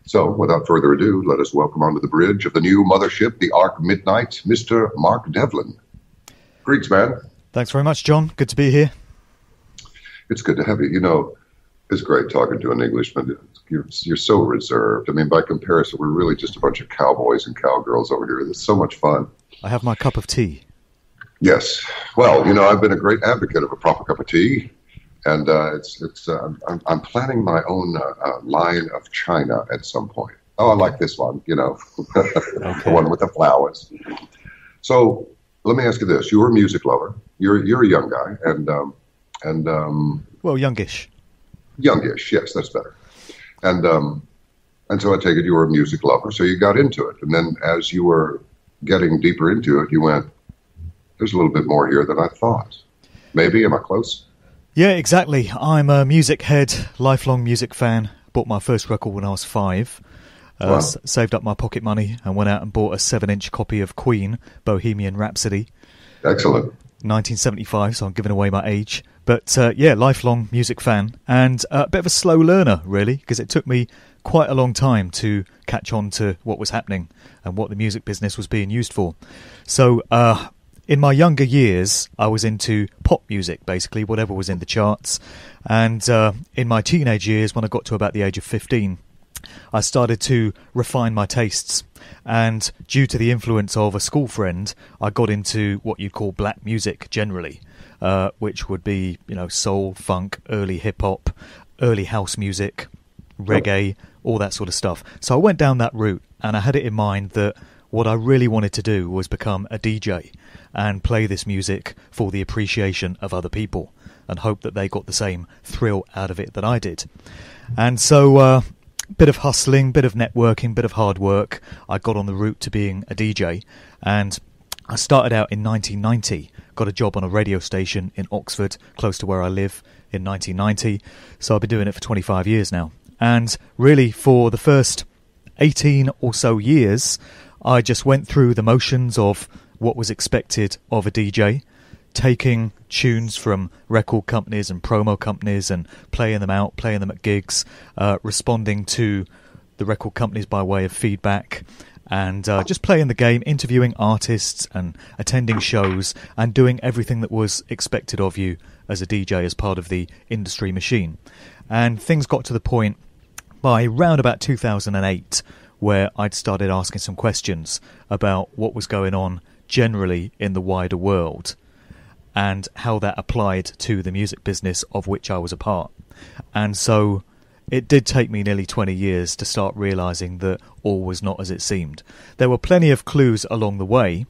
So, without further ado, let us welcome onto the bridge of the new mothership, the Ark Midnight, Mr. Mark Devlin. Greetings, man. Thanks very much, John. Good to be here. It's good to have you. You know, it's great talking to an Englishman. You're so reserved. I mean, by comparison, we're really just a bunch of cowboys and cowgirls over here. It's so much fun. I have my cup of tea. Yes. Well, you know, I've been a great advocate of a proper cup of tea. And I'm planning my own line of china at some point. Oh, I like this one, you know, the one with the flowers. So let me ask you this: you're a music lover. You're a young guy, and well, youngish. Youngish, yes, that's better. And so I take it you were a music lover, so you got into it. And then as you were getting deeper into it, you went, "There's a little bit more here than I thought." Maybe, am I close? Yeah, exactly. I'm a music head, lifelong music fan. Bought my first record when I was 5. Wow. Saved up my pocket money and went out and bought a 7-inch copy of Queen, Bohemian Rhapsody. Excellent. 1975, so I'm giving away my age. But yeah, lifelong music fan. And a bit of a slow learner, really, because it took me quite a long time to catch on to what was happening and what the music business was being used for. So, in my younger years, I was into pop music, basically, whatever was in the charts. And in my teenage years, when I got to about the age of 15, I started to refine my tastes. And due to the influence of a school friend, I got into what you'd call black music generally, which would be, you know, soul, funk, early hip-hop, early house music, reggae, all that sort of stuff. So I went down that route, and I had it in mind that what I really wanted to do was become a DJ and play this music for the appreciation of other people and hope that they got the same thrill out of it that I did. And so bit of hustling, bit of networking, bit of hard work, I got on the route to being a DJ. And I started out in 1990, got a job on a radio station in Oxford, close to where I live, in 1990. So I've been doing it for 25 years now. And really, for the first 18 or so years, I just went through the motions of what was expected of a DJ, taking tunes from record companies and promo companies and playing them out, playing them at gigs, responding to the record companies by way of feedback, and just playing the game, interviewing artists and attending shows and doing everything that was expected of you as a DJ as part of the industry machine. And things got to the point by round about 2008 where I'd started asking some questions about what was going on generally in the wider world and how that applied to the music business of which I was a part. And so it did take me nearly 20 years to start realising that all was not as it seemed. There were plenty of clues along the way.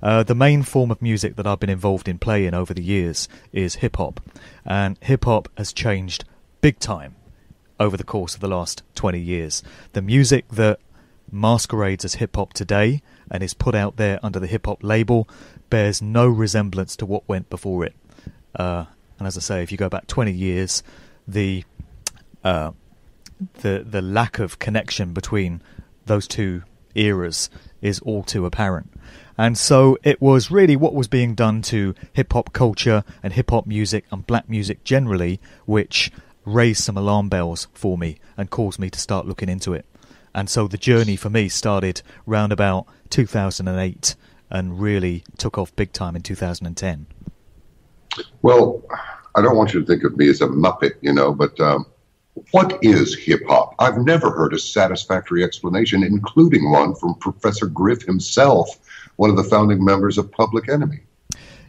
The main form of music that I've been involved in playing over the years is hip-hop. And hip-hop has changed big time over the course of the last 20 years. The music that masquerades as hip-hop today and is put out there under the hip-hop label bears no resemblance to what went before it. And as I say, if you go back 20 years, the lack of connection between those two eras is all too apparent. And so it was really what was being done to hip-hop culture and hip-hop music and black music generally which raised some alarm bells for me and caused me to start looking into it. And so the journey for me started round about 2008 and really took off big time in 2010. Well, I don't want you to think of me as a muppet, you know, but what is hip-hop? I've never heard a satisfactory explanation, including one from Professor Griff himself, one of the founding members of Public Enemy.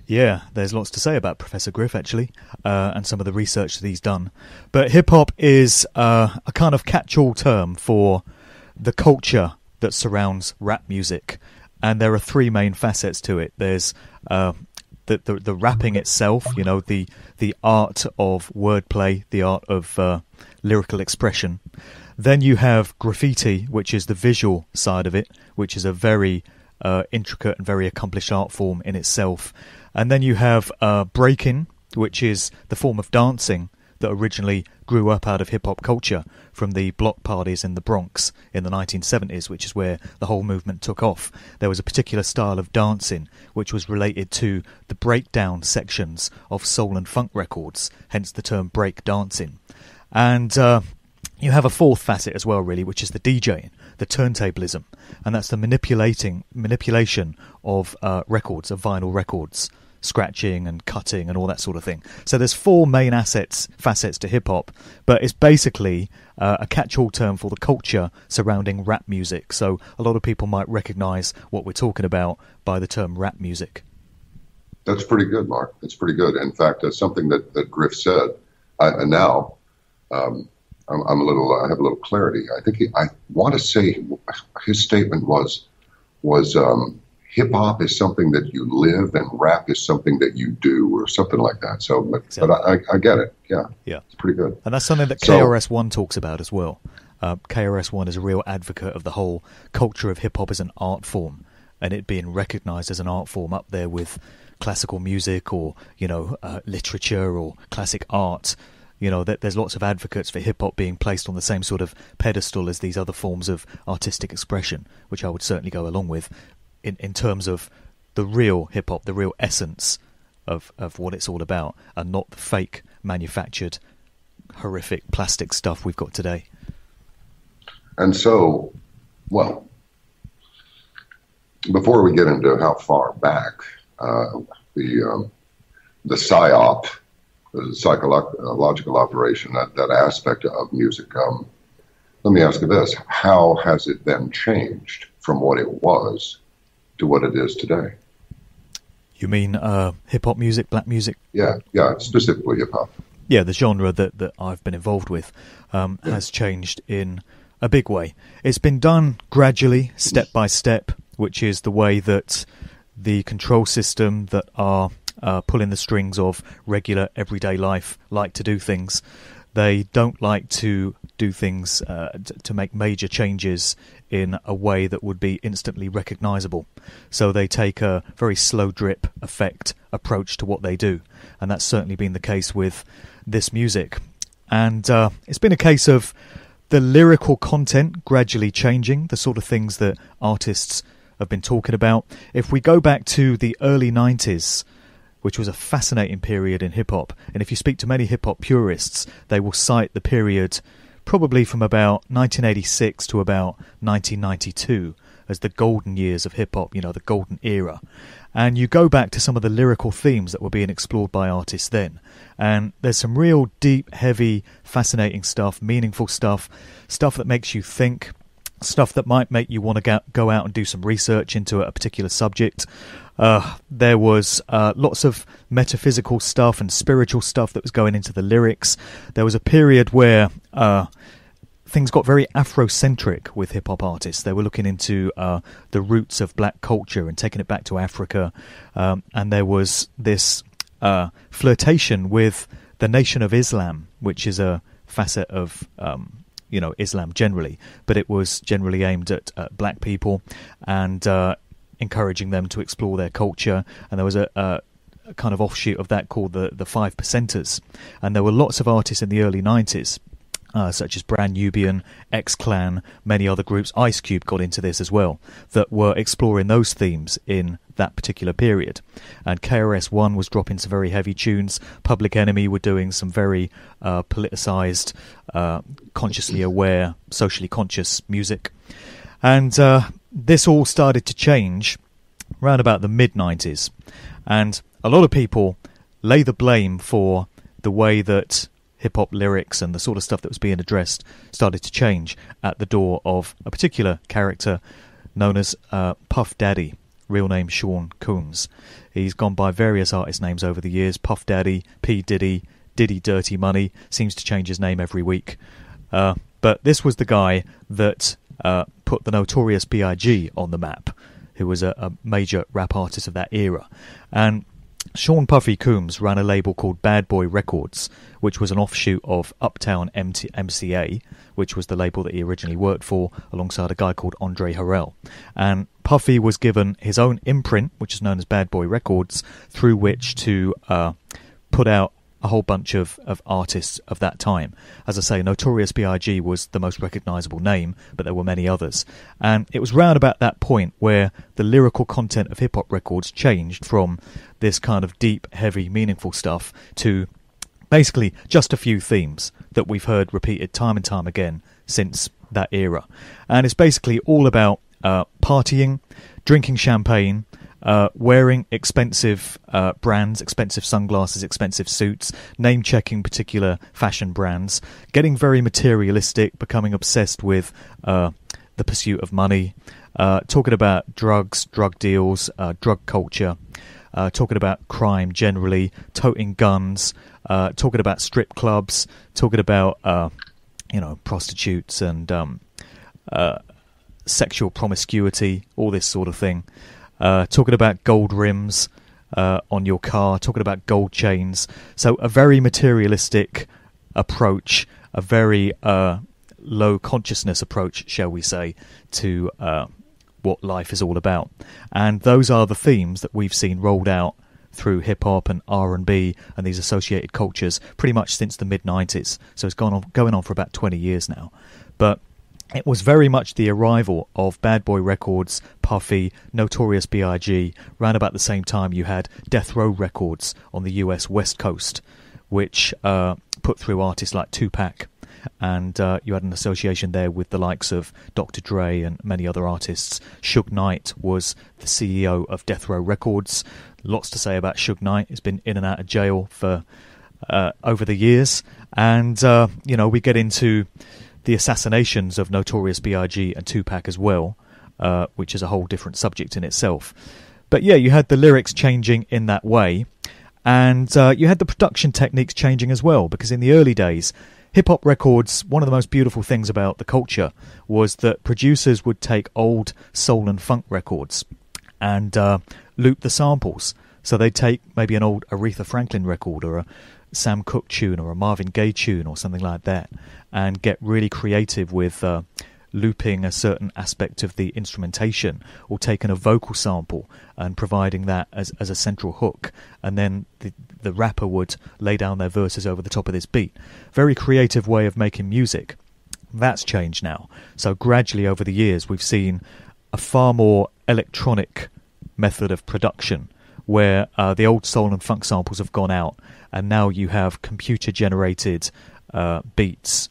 Yeah, there's lots to say about Professor Griff, actually, and some of the research that he's done. But hip-hop is a kind of catch-all term for the culture that surrounds rap music. And there are three main facets to it. There's the rapping itself, you know, the art of wordplay, the art of lyrical expression. Then you have graffiti, which is the visual side of it, which is a very intricate and very accomplished art form in itself. And then you have breaking, which is the form of dancing that originally grew up out of hip-hop culture from the block parties in the Bronx in the 1970s, which is where the whole movement took off. There was a particular style of dancing which was related to the breakdown sections of soul and funk records, hence the term break dancing. And you have a fourth facet as well, really, which is the DJing, the turntablism, and that's the manipulation of records, of vinyl records, scratching and cutting and all that sort of thing. So there's four main facets to hip-hop, but it's basically a catch-all term for the culture surrounding rap music. So a lot of people might recognise what we're talking about by the term rap music. That's pretty good, Mark. That's pretty good. In fact, that's something that Griff said. And now I'm I have a little clarity. I want to say his statement was hip hop is something that you live and rap is something that you do, or something like that. So, but I get it. Yeah, it's pretty good. And that's something that KRS-One talks about as well. KRS-One is a real advocate of the whole culture of hip hop as an art form, and it being recognised as an art form up there with classical music or literature or classic art. There's lots of advocates for hip-hop being placed on the same sort of pedestal as these other forms of artistic expression, which I would certainly go along with in terms of the real hip-hop, the real essence of what it's all about, and not the fake, manufactured, horrific plastic stuff we've got today. And so, well, before we get into how far back the PSYOP, the psychological operation, that aspect of music, let me ask you this. How has it then changed from what it was to what it is today? You mean hip-hop music, black music? Yeah, specifically hip-hop. Yeah, the genre that I've been involved with has changed in a big way. It's been done gradually, step by step, which is the way that the control system that are pulling the strings of regular everyday life like to do things. They don't like to do things to make major changes in a way that would be instantly recognisable. So they take a very slow drip effect approach to what they do. And that's certainly been the case with this music. And it's been a case of the lyrical content gradually changing, the sort of things that artists have been talking about. If we go back to the early 90s, which was a fascinating period in hip-hop, and if you speak to many hip-hop purists, they will cite the period probably from about 1986 to about 1992 as the golden years of hip-hop, the golden era. And you go back to some of the lyrical themes that were being explored by artists then, and there's some real deep, heavy, fascinating stuff, meaningful stuff that makes you think, stuff that might make you want to go out and do some research into a particular subject. There was lots of metaphysical stuff and spiritual stuff that was going into the lyrics. There was a period where things got very Afrocentric with hip-hop artists. They were looking into the roots of black culture and taking it back to Africa. And there was this flirtation with the Nation of Islam, which is a facet of Islam generally, but it was generally aimed at black people and encouraging them to explore their culture. And there was a kind of offshoot of that called the Five Percenters. And there were lots of artists in the early 90s, such as Brand Nubian, X-Clan, many other groups. Ice Cube got into this as well, that were exploring those themes in that particular period. And KRS-One was dropping some very heavy tunes. Public Enemy were doing some very politicised, consciously aware, socially conscious music. And this all started to change around about the mid-90s. And a lot of people lay the blame for the way that hip-hop lyrics and the sort of stuff that was being addressed started to change at the door of a particular character known as Puff Daddy, real name Sean Combs. He's gone by various artist names over the years: Puff Daddy, P. Diddy, Diddy Dirty Money, seems to change his name every week. But this was the guy that put the Notorious B.I.G. on the map, who was a major rap artist of that era. And Sean Puffy Combs ran a label called Bad Boy Records, which was an offshoot of Uptown MCA, which was the label that he originally worked for, alongside a guy called Andre Harrell. And Puffy was given his own imprint, which is known as Bad Boy Records, through which to put out a whole bunch of artists of that time. As I say, Notorious B.I.G. was the most recognisable name, but there were many others. And it was round about that point where the lyrical content of hip-hop records changed from this kind of deep, heavy, meaningful stuff to basically just a few themes that we've heard repeated time and time again since that era. And it's basically all about partying, drinking champagne, wearing expensive brands, expensive sunglasses, expensive suits, name-checking particular fashion brands, getting very materialistic, becoming obsessed with the pursuit of money, talking about drugs, drug deals, drug culture, talking about crime generally, toting guns, talking about strip clubs, talking about prostitutes and sexual promiscuity, all this sort of thing. Talking about gold rims on your car, talking about gold chains. So a very materialistic approach, a very low consciousness approach, shall we say, to what life is all about. And those are the themes that we've seen rolled out through hip-hop and R&B and these associated cultures pretty much since the mid-90s. So it's going on for about 20 years now. But it was very much the arrival of Bad Boy Records, Puffy, Notorious B.I.G. Round about the same time you had Death Row Records on the US West Coast, which put through artists like Tupac. And you had an association there with the likes of Dr. Dre and many other artists. Suge Knight was the CEO of Death Row Records. Lots to say about Suge Knight. He's been in and out of jail for over the years. And, we get into the assassinations of Notorious B.I.G. and Tupac as well, which is a whole different subject in itself. But yeah, you had the lyrics changing in that way. And you had the production techniques changing as well, because in the early days, hip-hop records, one of the most beautiful things about the culture was that producers would take old soul and funk records and loop the samples. So they'd take maybe an old Aretha Franklin record or a Sam Cooke tune or a Marvin Gaye tune or something like that and get really creative with looping a certain aspect of the instrumentation or taking a vocal sample and providing that as a central hook, and then the rapper would lay down their verses over the top of this beat. Very creative way of making music. That's changed now. So gradually over the years we've seen a far more electronic method of production where the old soul and funk samples have gone out, and now you have computer generated beats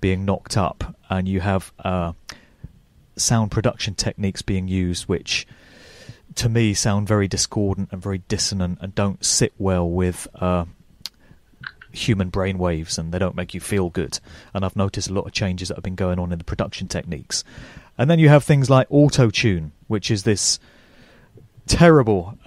being knocked up, and you have sound production techniques being used which to me sound very discordant and very dissonant and don't sit well with human brain waves, and they don't make you feel good. And I've noticed a lot of changes that have been going on in the production techniques. And then you have things like auto-tune, which is this terrible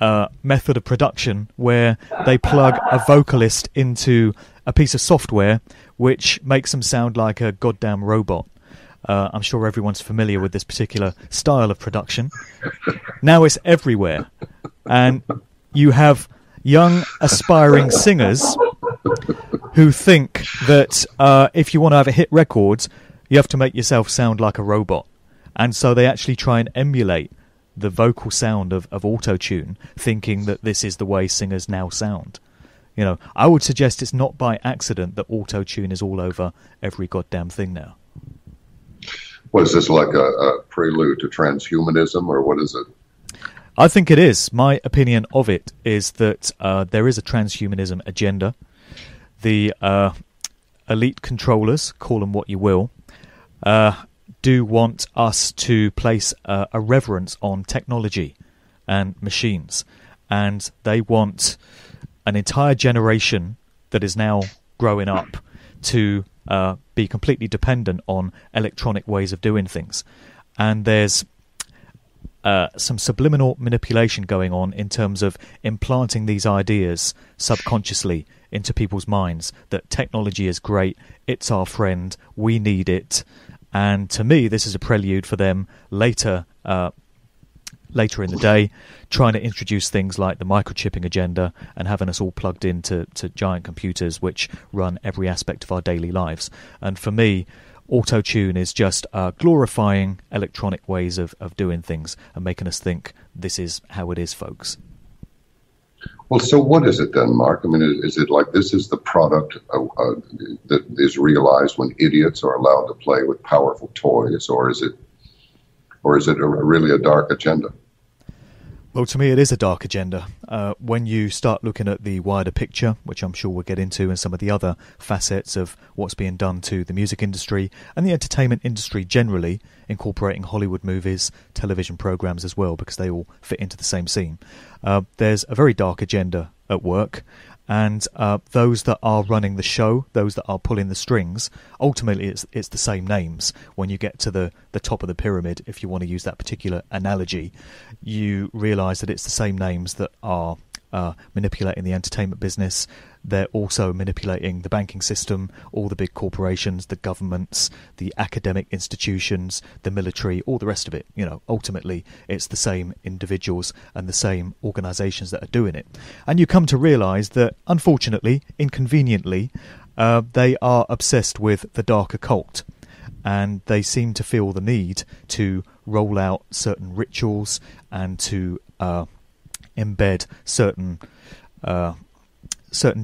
method of production where they plug a vocalist into a piece of software which makes them sound like a goddamn robot. I'm sure everyone's familiar with this particular style of production. Now it's everywhere. And you have young aspiring singers who think that if you want to have a hit record, you have to make yourself sound like a robot. And so they actually try and emulate the vocal sound of auto-tune, thinking that this is the way singers now sound. I would suggest it's not by accident that auto-tune is all over every goddamn thing now. What is this, like a prelude to transhumanism, or what is it? I think it is. My opinion of it is that there is a transhumanism agenda. The elite controllers, call them what you will, do want us to place a reverence on technology and machines. And they want an entire generation that is now growing up to be completely dependent on electronic ways of doing things. And there's some subliminal manipulation going on in terms of implanting these ideas subconsciously into people's minds that technology is great, it's our friend, we need it. And to me, this is a prelude for them later in the day, trying to introduce things like the microchipping agenda and having us all plugged into giant computers which run every aspect of our daily lives. And for me, auto-tune is just glorifying electronic ways of doing things and making us think this is how it is, folks. Well, so what is it then, Mark? I mean, is it like this is the product that is realized when idiots are allowed to play with powerful toys, or is it really a dark agenda? Well, to me, it is a dark agenda. When you start looking at the wider picture, which I'm sure we'll get into, and some of the other facets of what's being done to the music industry and the entertainment industry generally, incorporating Hollywood movies, television programs as well, because they all fit into the same scene. There's a very dark agenda at work. And those that are running the show, those that are pulling the strings, ultimately it's the same names. When you get to the top of the pyramid, if you want to use that particular analogy, you realise that it's the same names that are manipulating the entertainment business. They're also manipulating the banking system, all the big corporations, the governments, the academic institutions, the military, all the rest of it. You know, ultimately, it's the same individuals and the same organisations that are doing it. And you come to realise that, unfortunately, inconveniently, they are obsessed with the dark occult. And they seem to feel the need to roll out certain rituals and to embed certain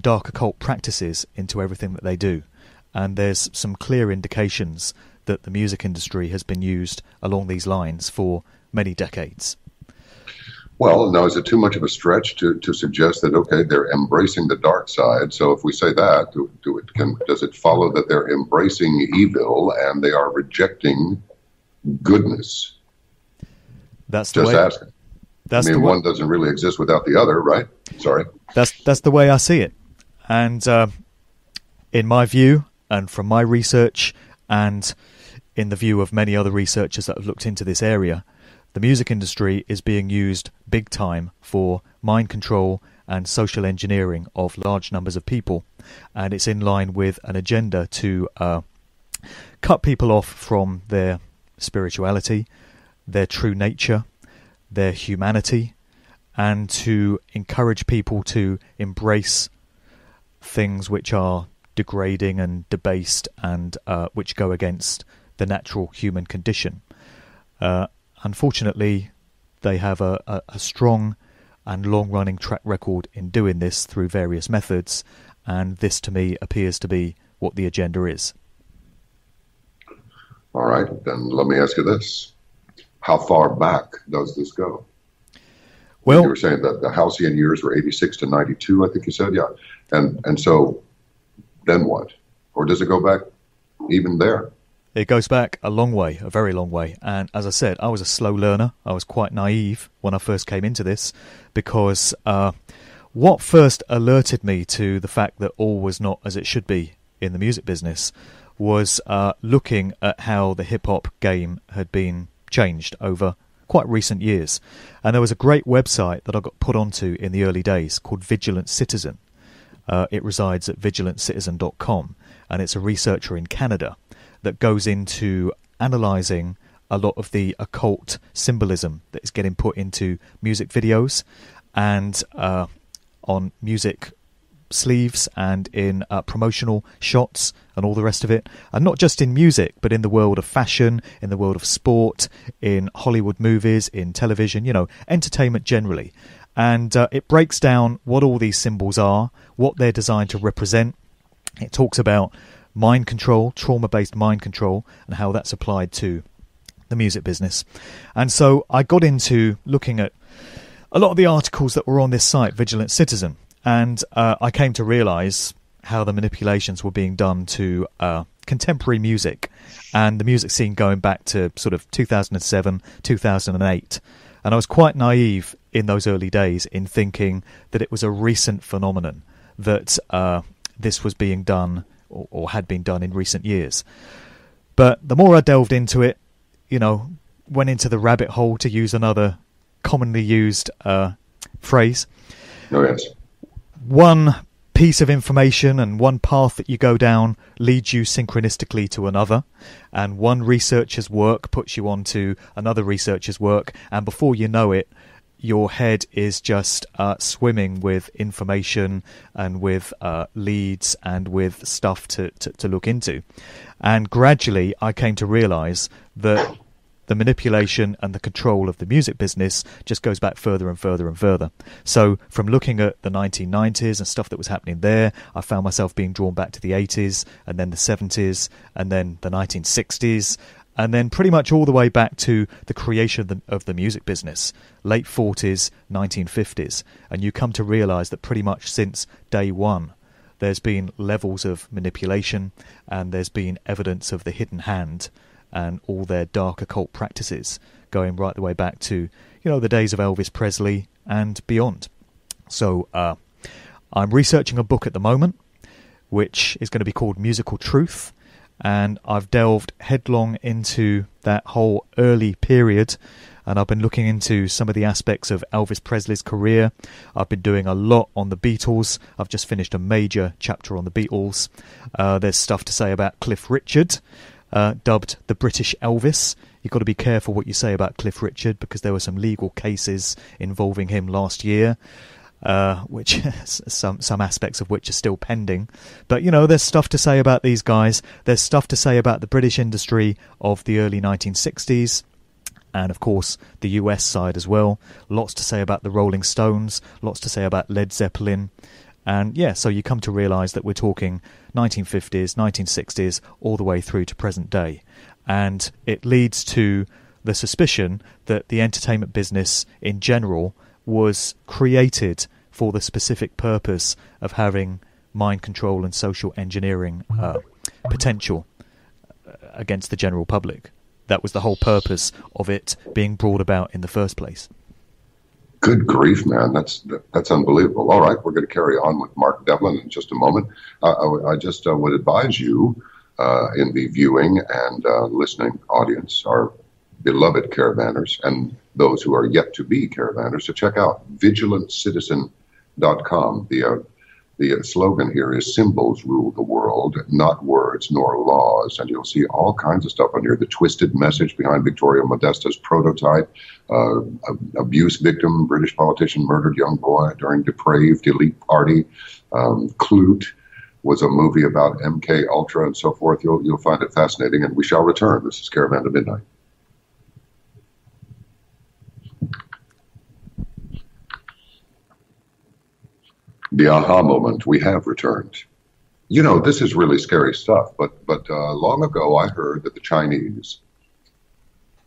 dark occult practices into everything that they do. And there's some clear indications that the music industry has been used along these lines for many decades. Well, now, is it too much of a stretch to suggest that, okay, they're embracing the dark side? So if we say that, does it follow that they're embracing evil and they are rejecting goodness? That's the Just way. asking. One doesn't really exist without the other, right? Sorry. That's the way I see it. And in my view, and from my research, and in the view of many other researchers that have looked into this area, the music industry is being used big time for mind control and social engineering of large numbers of people. And it's in line with an agenda to cut people off from their spirituality, their true nature, their humanity, and to encourage people to embrace things which are degrading and debased and which go against the natural human condition. Unfortunately, they have a strong and long-running track record in doing this through various methods, and this to me appears to be what the agenda is. All right, then let me ask you this. How far back does this go? Well, you were saying that the halcyon years were 86 to 92, I think you said, yeah. And so then what? Or does it go back even there? It goes back a long way, a very long way. And as I said, I was a slow learner. I was quite naive when I first came into this, because what first alerted me to the fact that all was not as it should be in the music business was looking at how the hip-hop game had been changed over quite recent years. And there was a great website that I got put onto in the early days called Vigilant Citizen. It resides at vigilantcitizen.com, and it's a researcher in Canada that goes into analysing a lot of the occult symbolism that is getting put into music videos and on music sleeves and in promotional shots and all the rest of it. And not just in music, but in the world of fashion, in the world of sport, in Hollywood movies, in television, you know, entertainment generally. And it breaks down what all these symbols are, what they're designed to represent. It talks about mind control, trauma-based mind control, and how that's applied to the music business. And so I got into looking at a lot of the articles that were on this site, Vigilant Citizen, and I came to realise how the manipulations were being done to contemporary music and the music scene going back to sort of 2007, 2008. And I was quite naive in those early days in thinking that it was a recent phenomenon, that this was being done or had been done in recent years. But the more I delved into it, you know, went into the rabbit hole, to use another commonly used phrase. Oh, yes. One piece of information and one path that you go down leads you synchronistically to another, and one researcher's work puts you onto another researcher's work, and before you know it, your head is just swimming with information and with leads and with stuff to look into. And gradually I came to realise that the manipulation and the control of the music business just goes back further and further and further. So from looking at the 1990s and stuff that was happening there, I found myself being drawn back to the 80s and then the 70s and then the 1960s. and then pretty much all the way back to the creation of the music business, late 40s, 1950s. And you come to realise that pretty much since day one, there's been levels of manipulation, and there's been evidence of the hidden hand and all their dark occult practices, going right the way back to, the days of Elvis Presley and beyond. So I'm researching a book at the moment, which is going to be called Musical Truth, and I've delved headlong into that whole early period, and I've been looking into some of the aspects of Elvis Presley's career. I've been doing a lot on the Beatles. I've just finished a major chapter on the Beatles. There's stuff to say about Cliff Richard, dubbed the British Elvis. You've got to be careful what you say about Cliff Richard, because there were some legal cases involving him last year, which some aspects of which are still pending. But, there's stuff to say about these guys. There's stuff to say about the British industry of the early 1960s. And, of course, the US side as well. Lots to say about the Rolling Stones. Lots to say about Led Zeppelin. And, so you come to realise that we're talking 1950s, 1960s, all the way through to present day. And it leads to the suspicion that the entertainment business in general was created for the specific purpose of having mind control and social engineering potential against the general public. That was the whole purpose of it being brought about in the first place. Good grief, man. That's unbelievable. All right, we're going to carry on with Mark Devlin in just a moment. I just would advise you in the viewing and listening audience, our beloved caravanners and those who are yet to be caravanners, to check out VigilantCitizen.com. The slogan here is "Symbols rule the world, not words nor laws." And you'll see all kinds of stuff on here. The twisted message behind Victoria Modesta's prototype, abuse victim, British politician murdered young boy during depraved elite party, Clute was a movie about MK Ultra and so forth. You'll find it fascinating, and we shall return. This is Caravan to Midnight. The aha moment, we have returned. This is really scary stuff, but long ago I heard that the Chinese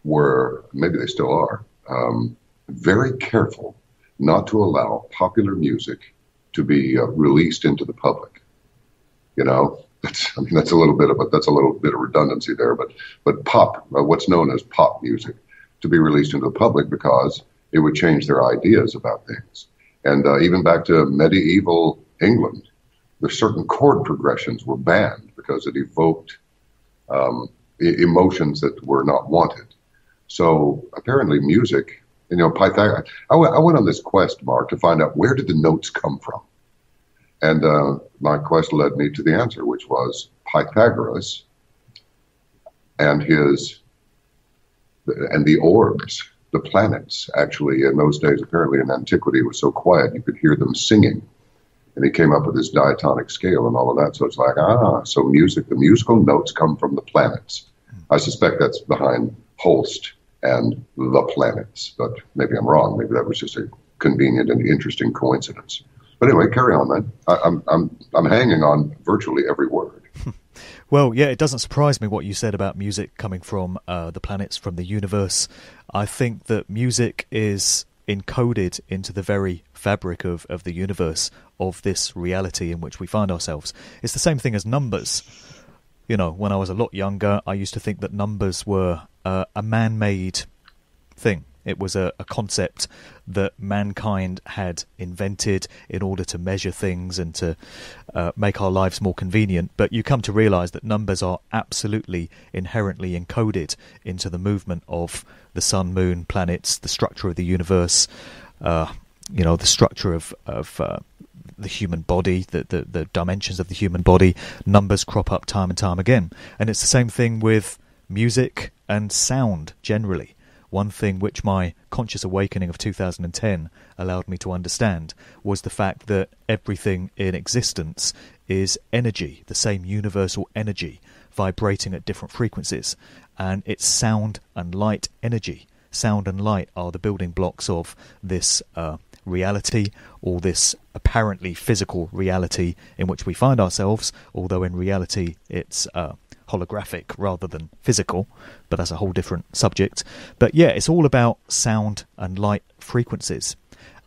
were, maybe they still are, very careful not to allow popular music to be released into the public. That's a little bit of redundancy there, but pop, what's known as pop music, to be released into the public because it would change their ideas about things. And even back to medieval England, there's certain chord progressions were banned because it evoked emotions that were not wanted. So apparently music, Pythagoras, I went on this quest, Mark, to find out where did the notes come from. And my quest led me to the answer, which was Pythagoras and the orbs. The planets, actually, in those days, apparently in antiquity, it was so quiet you could hear them singing. And he came up with this diatonic scale and all of that. So it's like, so the musical notes come from the planets. I suspect that's behind Holst and the planets, but maybe I'm wrong. Maybe that was just a convenient and interesting coincidence. But anyway, carry on, man. I'm hanging on virtually every word. Well, yeah, it doesn't surprise me what you said about music coming from the planets, from the universe. I think that music is encoded into the very fabric of the universe, of this reality in which we find ourselves. It's the same thing as numbers. When I was a lot younger, I used to think that numbers were a man-made thing. It was a concept that mankind had invented in order to measure things and to make our lives more convenient. But you come to realise that numbers are absolutely inherently encoded into the movement of the sun, moon, planets, the structure of the universe, the structure of the human body, the dimensions of the human body. Numbers crop up time and time again. And it's the same thing with music and sound generally. One thing which my conscious awakening of 2010 allowed me to understand was the fact that everything in existence is energy, the same universal energy, vibrating at different frequencies. And it's sound and light energy. Sound and light are the building blocks of this reality, or this apparently physical reality in which we find ourselves, although in reality it's holographic rather than physical, but that's a whole different subject. But yeah, it's all about sound and light frequencies.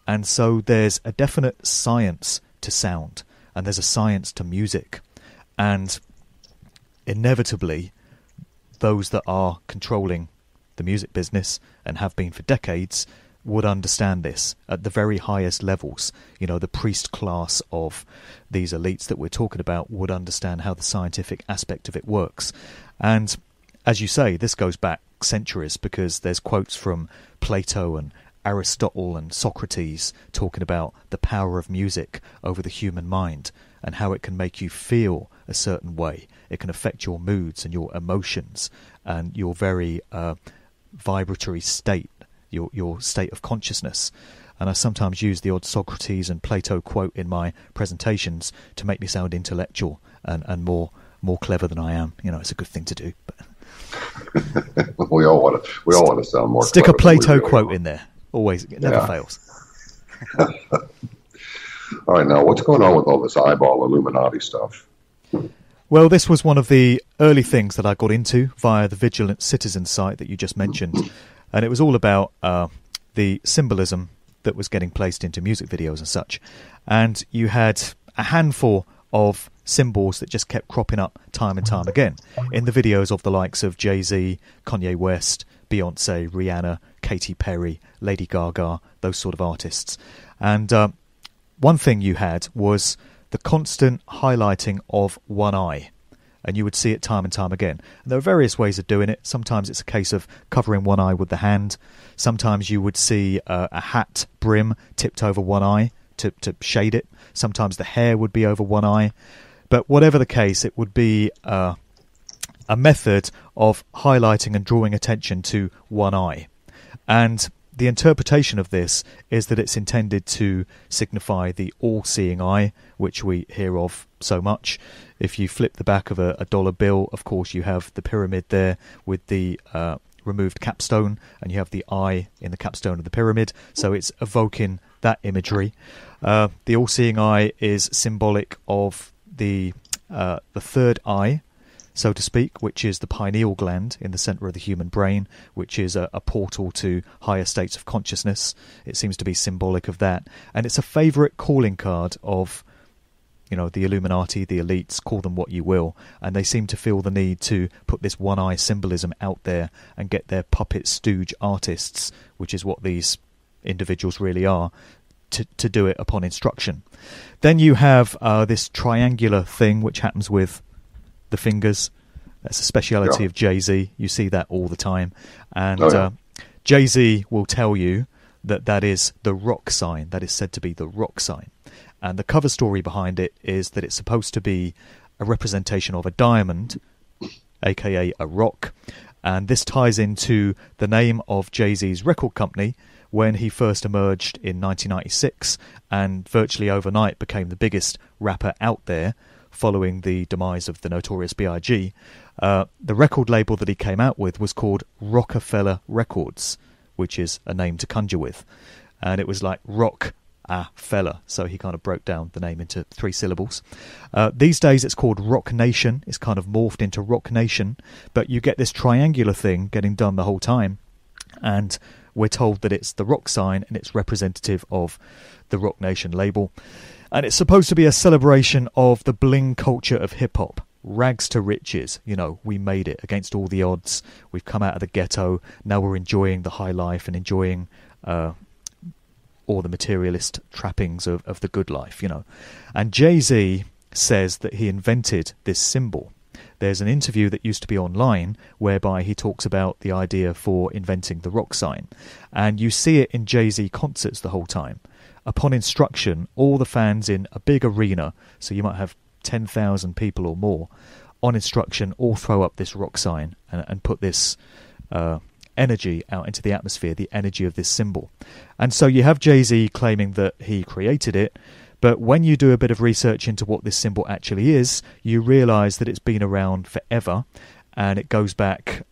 And so there's a definite science to sound, and there's a science to music. And inevitably, those that are controlling the music business and have been for decades would understand this at the very highest levels. You know, the priest class of these elites that we're talking about would understand how the scientific aspect of it works. And as you say, this goes back centuries, because there's quotes from Plato and Aristotle and Socrates talking about the power of music over the human mind and how it can make you feel a certain way. It can affect your moods and your emotions and your very vibratory state, your state of consciousness. And I sometimes use the odd Socrates and Plato quote in my presentations to make me sound intellectual and more clever than I am. You know, it's a good thing to do. But we all want to sound more. Stick a Plato quote in there. Always, it never fails. All right, now what's going on with all this eyeball Illuminati stuff? Well, this was one of the early things that I got into via the Vigilant Citizen site that you just mentioned. And it was all about the symbolism that was getting placed into music videos and such. And you had a handful of symbols that just kept cropping up time and time again in the videos of the likes of Jay-Z, Kanye West, Beyonce, Rihanna, Katy Perry, Lady Gaga, those sort of artists. And one thing you had was the constant highlighting of one eye. And you would see it time and time again. And there are various ways of doing it. Sometimes it's a case of covering one eye with the hand. Sometimes you would see a hat brim tipped over one eye to shade it. Sometimes the hair would be over one eye. But whatever the case, it would be a method of highlighting and drawing attention to one eye. And the interpretation of this is that it's intended to signify the all-seeing eye, which we hear of so much. If you flip the back of a dollar bill, of course, you have the pyramid there with the removed capstone, and you have the eye in the capstone of the pyramid. So it's evoking that imagery. The all-seeing eye is symbolic of the third eye, so to speak, which is the pineal gland in the centre of the human brain, which is a portal to higher states of consciousness. It seems to be symbolic of that. And it's a favourite calling card of, you know, the Illuminati, the elites, call them what you will. And they seem to feel the need to put this one-eye symbolism out there and get their puppet stooge artists, which is what these individuals really are, to do it upon instruction. Then you have this triangular thing, which happens with the fingers. That's a speciality of Jay-Z. You see that all the time. And Jay-Z will tell you that that is the rock sign. That is said to be the rock sign. And the cover story behind it is that it's supposed to be a representation of a diamond, aka a rock. And this ties into the name of Jay-Z's record company when he first emerged in 1996 and virtually overnight became the biggest rapper out there, following the demise of the Notorious B.I.G. The record label that he came out with was called Rockefeller Records, which is a name to conjure with. And it was like rock a fella, so he kind of broke down the name into 3 syllables. These days it's called Rock Nation. It's kind of morphed into Rock Nation, but you get this triangular thing getting done the whole time, and we're told that it's the rock sign and it's representative of the Rock Nation label. And it's supposed to be a celebration of the bling culture of hip-hop. Rags to riches, you know, we made it against all the odds. We've come out of the ghetto. Now we're enjoying the high life and enjoying all the materialist trappings of the good life, you know. And Jay-Z says that he invented this symbol. There's an interview that used to be online whereby he talks about the idea for inventing the rock sign. And you see it in Jay-Z concerts the whole time. Upon instruction, all the fans in a big arena, so you might have 10,000 people or more, on instruction all throw up this rock sign and put this energy out into the atmosphere, the energy of this symbol. And so you have Jay-Z claiming that he created it, but when you do a bit of research into what this symbol actually is, you realise that it's been around forever, and it goes back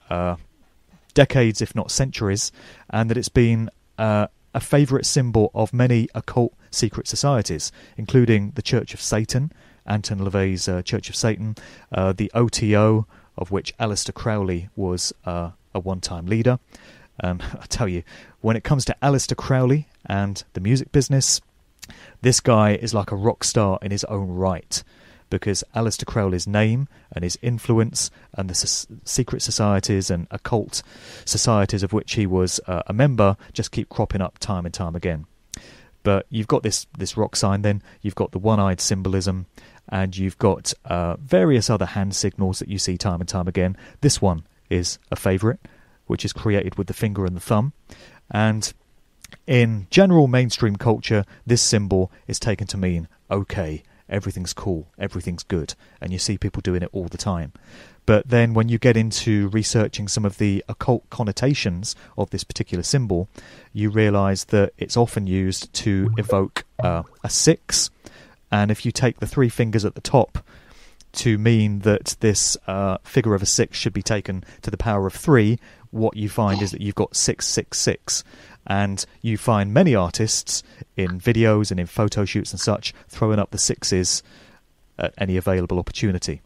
decades, if not centuries, and that it's been a favourite symbol of many occult secret societies, including the Church of Satan, Anton LaVey's Church of Satan, the OTO, of which Aleister Crowley was a one-time leader. I tell you, when it comes to Aleister Crowley and the music business, this guy is like a rock star in his own right, because Aleister Crowley's name and his influence and the secret societies and occult societies of which he was a member just keep cropping up time and time again. But you've got this rock sign, then you've got the one-eyed symbolism, and you've got various other hand signals that you see time and time again. This one is a favourite, which is created with the finger and the thumb. And in general mainstream culture, this symbol is taken to mean, okay, everything's cool, everything's good, and you see people doing it all the time. But then when you get into researching some of the occult connotations of this particular symbol, you realise that it's often used to evoke a 6, and if you take the 3 fingers at the top to mean that this figure of a 6 should be taken to the power of 3, what you find is that you've got 666. And you find many artists in videos and in photo shoots and such throwing up the 6s at any available opportunity.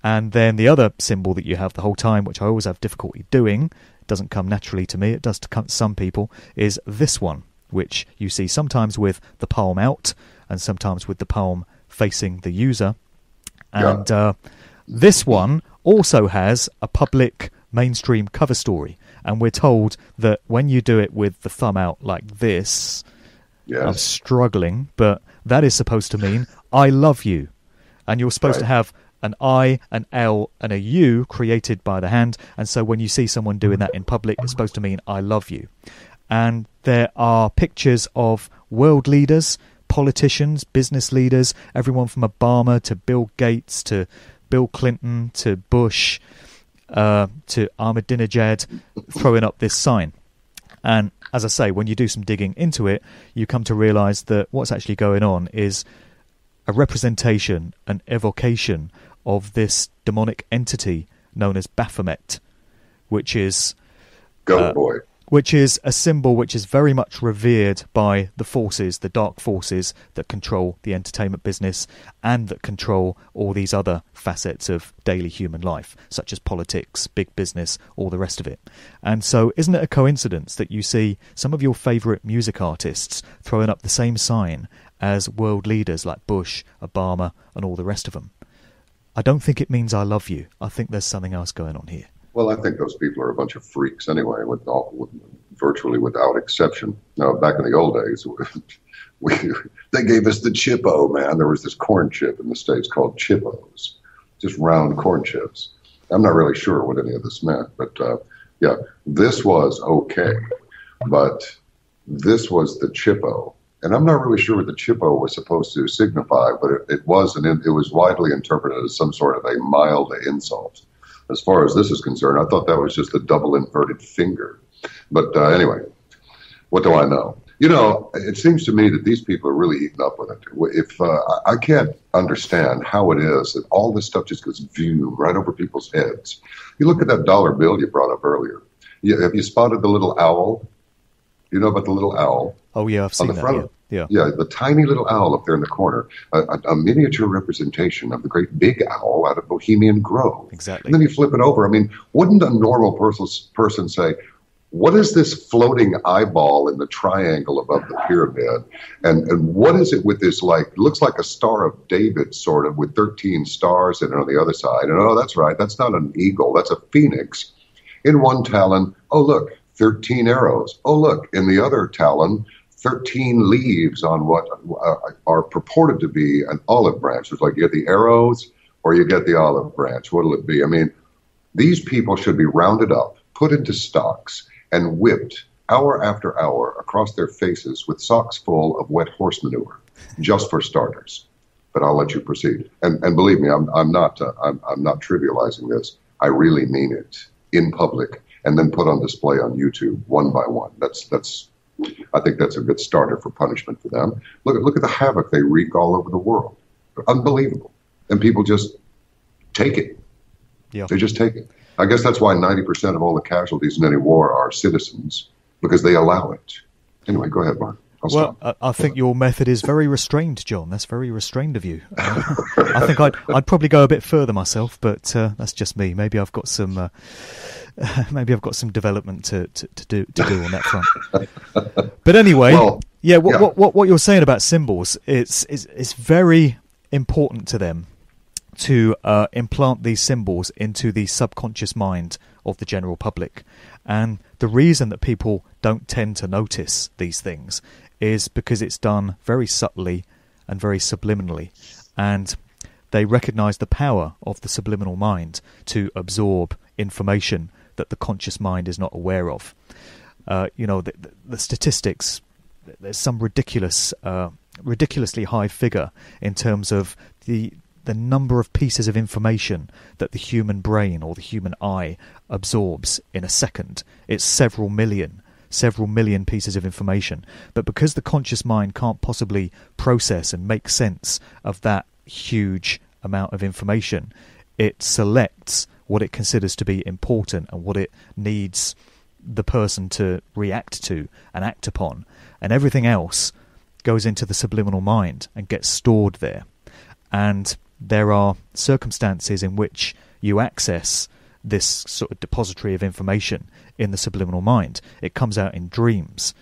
And then the other symbol that you have the whole time, which I always have difficulty doing, doesn't come naturally to me, it does to some people, is this one, which you see sometimes with the palm out and sometimes with the palm facing the user. And this one also has a public mainstream cover story, and we're told that when you do it with the thumb out like this, I'm struggling, but that is supposed to mean I love you, and you're supposed to have an I, an L, and a U created by the hand, and so when you see someone doing that in public, it's supposed to mean I love you. And there are pictures of world leaders, politicians, business leaders, everyone from Obama to Bill Gates to Bill Clinton to Bush to Ahmadinejad throwing up this sign. And as I say, when you do some digging into it, you come to realise that what's actually going on is a representation, an evocation of this demonic entity known as Baphomet, which is which is a symbol which is very much revered by the forces, the dark forces that control the entertainment business and that control all these other facets of daily human life, such as politics, big business, all the rest of it. And so isn't it a coincidence that you see some of your favourite music artists throwing up the same sign as world leaders like Bush, Obama, and all the rest of them? I don't think it means I love you. I think there's something else going on here. Well, I think those people are a bunch of freaks anyway, virtually without exception. Now, back in the old days, they gave us the Chippo, man. There was this corn chip in the States called Chippos, just round corn chips. I'm not really sure what any of this meant, but this was okay. But this was the Chippo. And I'm not really sure what the Chippo was supposed to signify, but it was widely interpreted as some sort of a mild insult. As far as this is concerned, I thought that was just a double inverted finger. But anyway, what do I know? You know, it seems to me that these people are really eating up with it. If I can't understand how it is that all this stuff just gets viewed right over people's heads. You look at that dollar bill you brought up earlier. Have you spotted the little owl? You know about the little owl? Oh, yeah, I've seen that, yeah. Yeah, the tiny little owl up there in the corner, a miniature representation of the great big owl out of Bohemian Grove. Exactly. And then you flip it over. I mean, wouldn't a normal person say, what is this floating eyeball in the triangle above the pyramid? And what is it with this, like, looks like a Star of David, sort of, with 13 stars in it on the other side. And, oh, that's right, that's not an eagle, that's a phoenix. In one talon, oh, look, 13 arrows. Oh, look, in the other talon, 13 leaves on what are purported to be an olive branch. It's like you get the arrows or you get the olive branch. What'll it be? I mean, these people should be rounded up, put into stocks, and whipped hour after hour across their faces with socks full of wet horse manure, just for starters. But I'll let you proceed. And believe me, I'm not trivializing this. I really mean it in public, and then put on display on YouTube one by one. I think that's a good starter for punishment for them. Look at the havoc they wreak all over the world. Unbelievable. And people just take it. Yeah. They just take it. I guess that's why 90% of all the casualties in any war are citizens, because they allow it. Anyway, go ahead, Mark. Well, I think your method is very restrained, John. That's very restrained of you. I think I'd probably go a bit further myself, but that's just me. Maybe I've got some development to do on that front. But anyway, what you're saying about symbols, it's very important to them to implant these symbols into the subconscious mind of the general public. And the reason that people don't tend to notice these things is because it's done very subtly and very subliminally. And they recognize the power of the subliminal mind to absorb information that the conscious mind is not aware of. The statistics, there's some ridiculously high figure in terms of the number of pieces of information that the human brain or the human eye absorbs in a second. It's several million pieces of information. But because the conscious mind can't possibly process and make sense of that huge amount of information, it selects what it considers to be important and what it needs the person to react to and act upon. And everything else goes into the subliminal mind and gets stored there. And there are circumstances in which you access this sort of depository of information in the subliminal mind. It comes out in dreams.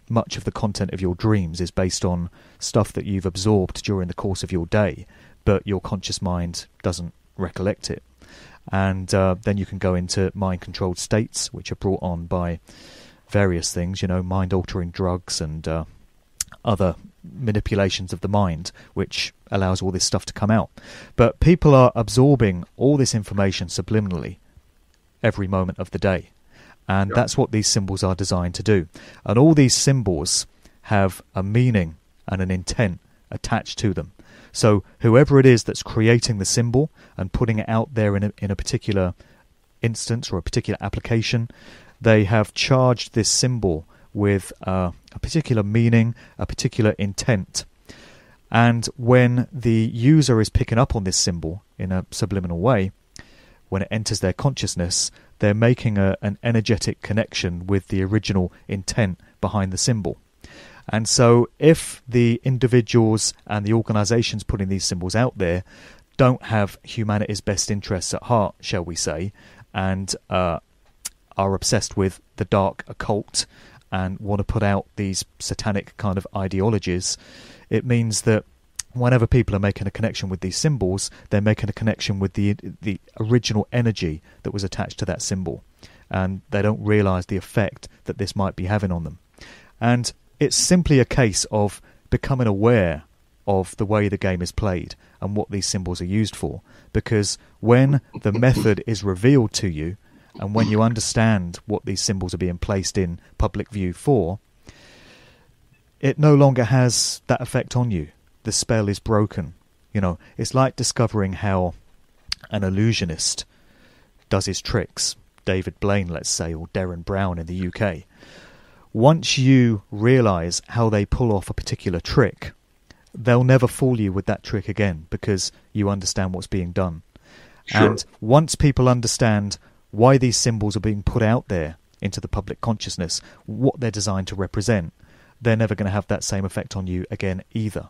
Much of the content of your dreams is based on stuff that you've absorbed during the course of your day, but your conscious mind doesn't recollect it. And then you can go into mind-controlled states, which are brought on by various things, mind-altering drugs and other manipulations of the mind, which allows all this stuff to come out. But people are absorbing all this information subliminally every moment of the day. And that's what these symbols are designed to do. And all these symbols have a meaning and an intent attached to them. So whoever it is that's creating the symbol and putting it out there in a particular instance or a particular application, they have charged this symbol with a particular meaning, a particular intent. And when the user is picking up on this symbol in a subliminal way, when it enters their consciousness, they're making an energetic connection with the original intent behind the symbol. And so if the individuals and the organizations putting these symbols out there don't have humanity's best interests at heart, shall we say, and are obsessed with the dark occult and want to put out these satanic kind of ideologies, it means that whenever people are making a connection with these symbols, they're making a connection with the original energy that was attached to that symbol. And they don't realize the effect that this might be having on them. And it's simply a case of becoming aware of the way the game is played and what these symbols are used for. Because when the method is revealed to you, and when you understand what these symbols are being placed in public view for, it no longer has that effect on you. The spell is broken. It's like discovering how an illusionist does his tricks. David Blaine, let's say, or Derren Brown in the UK. Once you realise how they pull off a particular trick, they'll never fool you with that trick again because you understand what's being done. Sure. And once people understand why these symbols are being put out there into the public consciousness, what they're designed to represent, they're never going to have that same effect on you again either.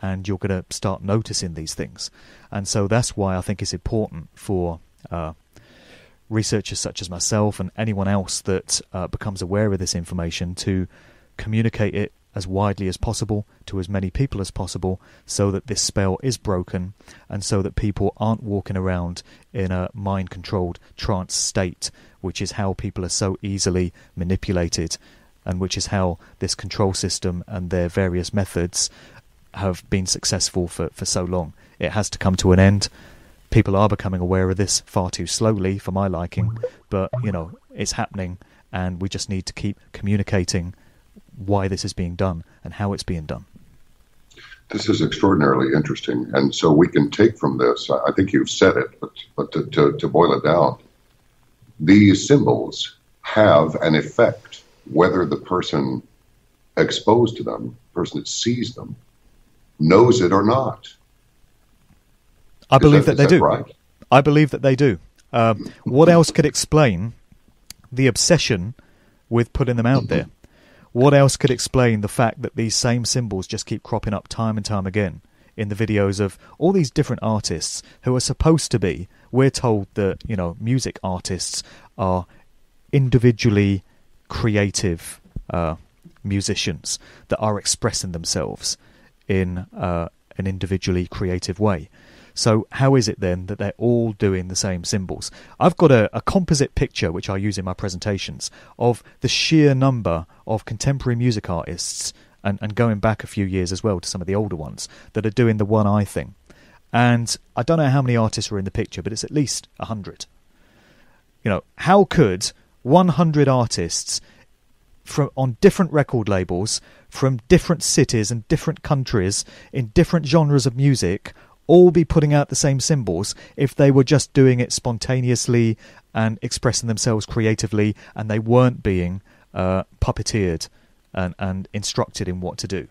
And you're going to start noticing these things. And so that's why I think it's important for researchers such as myself and anyone else that becomes aware of this information to communicate it as widely as possible to as many people as possible, so that this spell is broken and so that people aren't walking around in a mind-controlled trance state, which is how people are so easily manipulated and which is how this control system and their various methods have been successful for so long. It has to come to an end. People are becoming aware of this far too slowly for my liking, but it's happening, and we just need to keep communicating why this is being done and how it's being done. This is extraordinarily interesting, and so we can take from this, I think you've said it, but to boil it down, these symbols have an effect whether the person exposed to them, the person that sees them, knows it or not. I believe that they do. Right? I believe that they do. What else could explain the obsession with putting them out there? what else could explain the fact that these same symbols just keep cropping up time and time again in the videos of all these different artists who are supposed to be, we're told that, music artists are individually creative musicians that are expressing themselves in an individually creative way. So how is it then that they're all doing the same symbols? I've got a composite picture, which I use in my presentations, of the sheer number of contemporary music artists, and going back a few years as well to some of the older ones, that are doing the one eye thing. And I don't know how many artists are in the picture, but it's at least 100. How could 100 artists on different record labels, from different cities and different countries, in different genres of music, all be putting out the same symbols if they were just doing it spontaneously and expressing themselves creatively, and they weren't being puppeteered and instructed in what to do?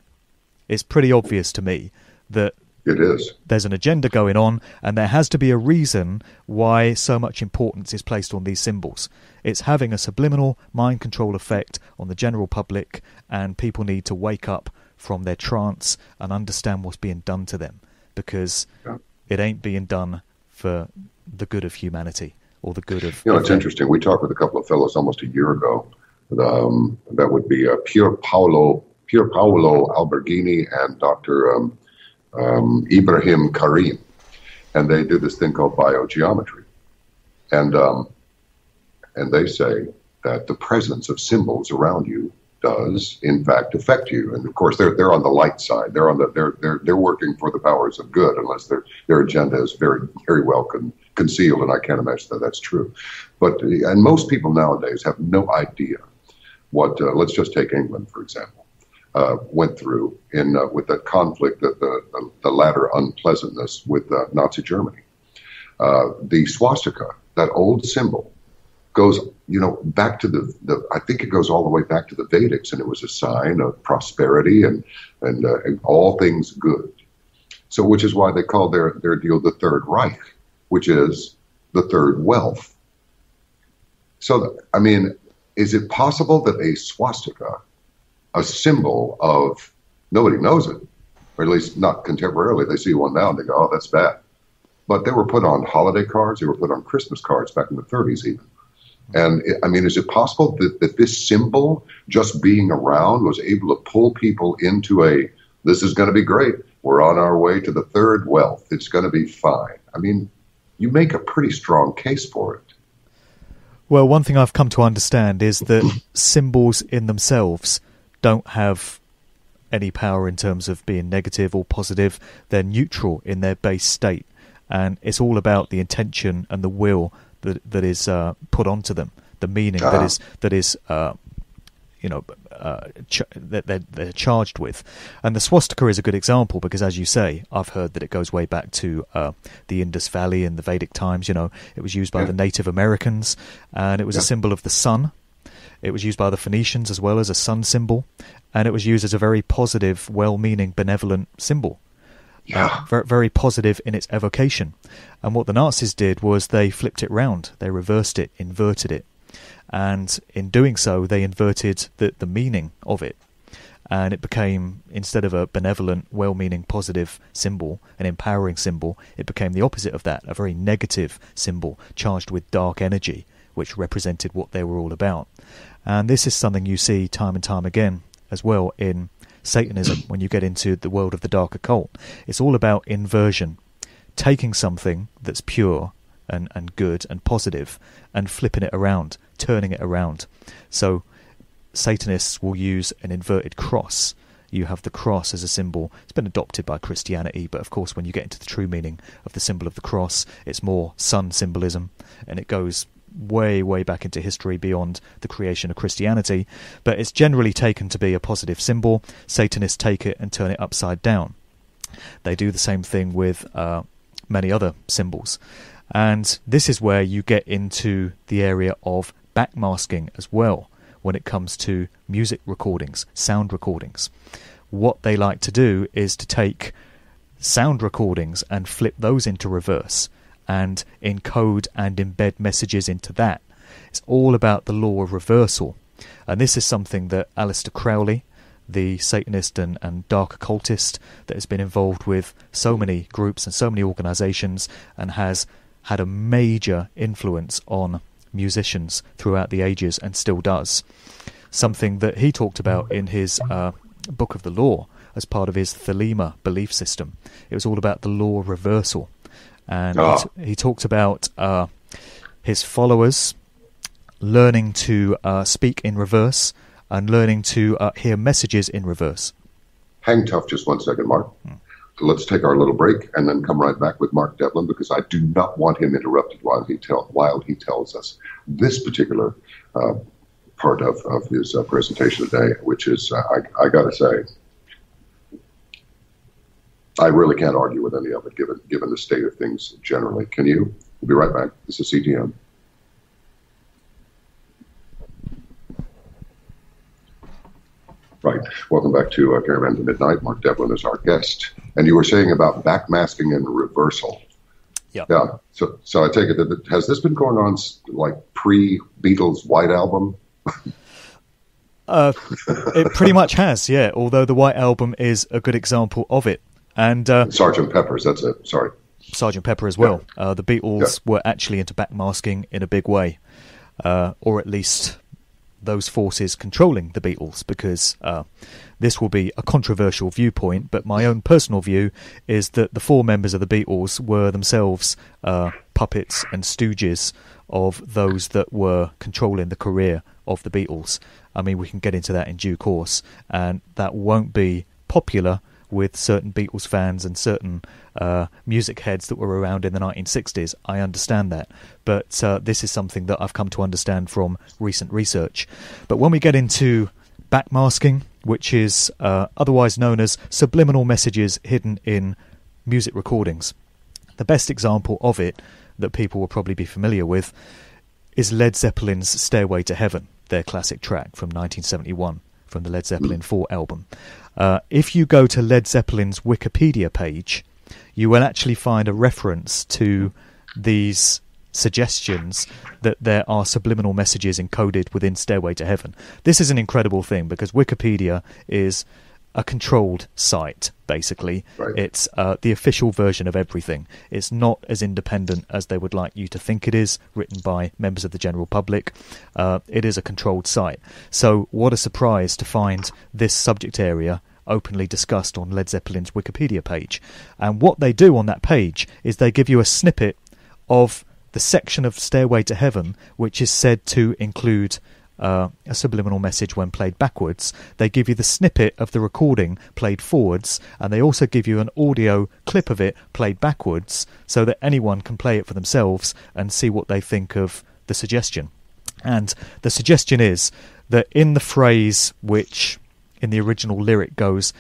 It's pretty obvious to me that it is. There's an agenda going on, and there has to be a reason why so much importance is placed on these symbols. It's having a subliminal mind control effect on the general public, and people need to wake up from their trance and understand what's being done to them, because it ain't being done for the good of humanity or the good of... it's interesting. We talked with a couple of fellows almost a year ago. That would be Pier Paolo Alberghini and Dr. Ibrahim Karim, and they do this thing called biogeometry, and they say that the presence of symbols around you does in fact affect you. And of course they're on the light side. They're working for the powers of good, unless their agenda is very, very well concealed, and I can't imagine that that's true. And most people nowadays have no idea what let's just take England for example. Went through with that conflict, the latter unpleasantness with Nazi Germany. The swastika, that old symbol, goes back to the I think it goes all the way back to the Vedics, and it was a sign of prosperity and all things good. So, which is why they call their deal the Third Reich, which is the third wealth. So, I mean, is it possible that a swastika, a symbol of, nobody knows it, or at least not contemporarily, they see one now and they go, oh, that's bad. But they were put on holiday cards, they were put on Christmas cards back in the 30s even. And is it possible that this symbol, just being around, was able to pull people into this is going to be great, we're on our way to the third wealth, it's going to be fine? I mean, you make a pretty strong case for it. Well, one thing I've come to understand is that symbols in themselves don't have any power in terms of being negative or positive. They're neutral in their base state, and it's all about the intention and the will that is put onto them, the meaning that they're charged with. And the swastika is a good example because, as you say, I've heard that it goes way back to the Indus Valley in the Vedic times. It was used by the Native Americans, and it was a symbol of the sun. It was used by the Phoenicians as well as a sun symbol, and it was used as a very positive, well-meaning, benevolent symbol. Very, very positive in its evocation. And what the Nazis did was they flipped it round. They reversed it, inverted it. And in doing so, they inverted the meaning of it. And it became, instead of a benevolent, well-meaning, positive symbol, an empowering symbol, it became the opposite of that, a very negative symbol, charged with dark energy, which represented what they were all about. And this is something you see time and time again as well in Satanism when you get into the world of the dark occult. It's all about inversion, taking something that's pure and good and positive and flipping it around, turning it around. So Satanists will use an inverted cross. You have the cross as a symbol. It's been adopted by Christianity, but of course when you get into the true meaning of the symbol of the cross, it's more sun symbolism, and it goes way, way back into history beyond the creation of Christianity, but it's generally taken to be a positive symbol. Satanists take it and turn it upside down. They do the same thing with many other symbols. And this is where you get into the area of backmasking as well when it comes to music recordings, sound recordings. What they like to do is to take sound recordings and flip those into reverse and encode and embed messages into that. It's all about the law of reversal. And this is something that Aleister Crowley, the Satanist and dark occultist that has been involved with so many groups and so many organisations and has had a major influence on musicians throughout the ages and still does. Something that he talked about in his Book of the Law as part of his Thelema belief system. It was all about the law reversal. And he talked about his followers learning to speak in reverse and learning to hear messages in reverse. Hang tough just 1 second, Mark. Let's take our little break and then come right back with Mark Devlin, because I do not want him interrupted while he tells us this particular part of his presentation today, which is, I got to say, I really can't argue with any of it, given the state of things generally. Can you? We'll be right back. This is CTM. Right. Welcome back to Caravan to Midnight. Mark Devlin is our guest. And you were saying about backmasking and reversal. Yep. Yeah. So I take it that has this been going on like pre-Beatles White Album? It pretty much has, yeah. Although the White Album is a good example of it. And Sgt. Pepper's, that's it. Sorry. Sgt. Pepper as well. Yeah. The Beatles were actually into backmasking in a big way. Or at least those forces controlling the Beatles, because this will be a controversial viewpoint, but my own personal view is that the 4 members of the Beatles were themselves puppets and stooges of those that were controlling the career of the Beatles. I mean, we can get into that in due course, and that won't be popular with certain Beatles fans and certain music heads that were around in the 1960s. I understand that. But this is something that I've come to understand from recent research. But when we get into backmasking, which is otherwise known as subliminal messages hidden in music recordings, the best example of it that people will probably be familiar with is Led Zeppelin's Stairway to Heaven, their classic track from 1971 from the Led Zeppelin 4 album. If you go to Led Zeppelin's Wikipedia page, you will actually find a reference to these suggestions that there are subliminal messages encoded within Stairway to Heaven. This is an incredible thing, because Wikipedia is a controlled site, basically. Right. It's the official version of everything. It's not as independent as they would like you to think it is, written by members of the general public. It is a controlled site. So what a surprise to find this subject area openly discussed on Led Zeppelin's Wikipedia page. And what they do on that page is they give you a snippet of the section of Stairway to Heaven which is said to include a subliminal message when played backwards. They give you the snippet of the recording played forwards, and they also give you an audio clip of it played backwards so that anyone can play it for themselves and see what they think of the suggestion. And the suggestion is that in the phrase which in the original lyric goes,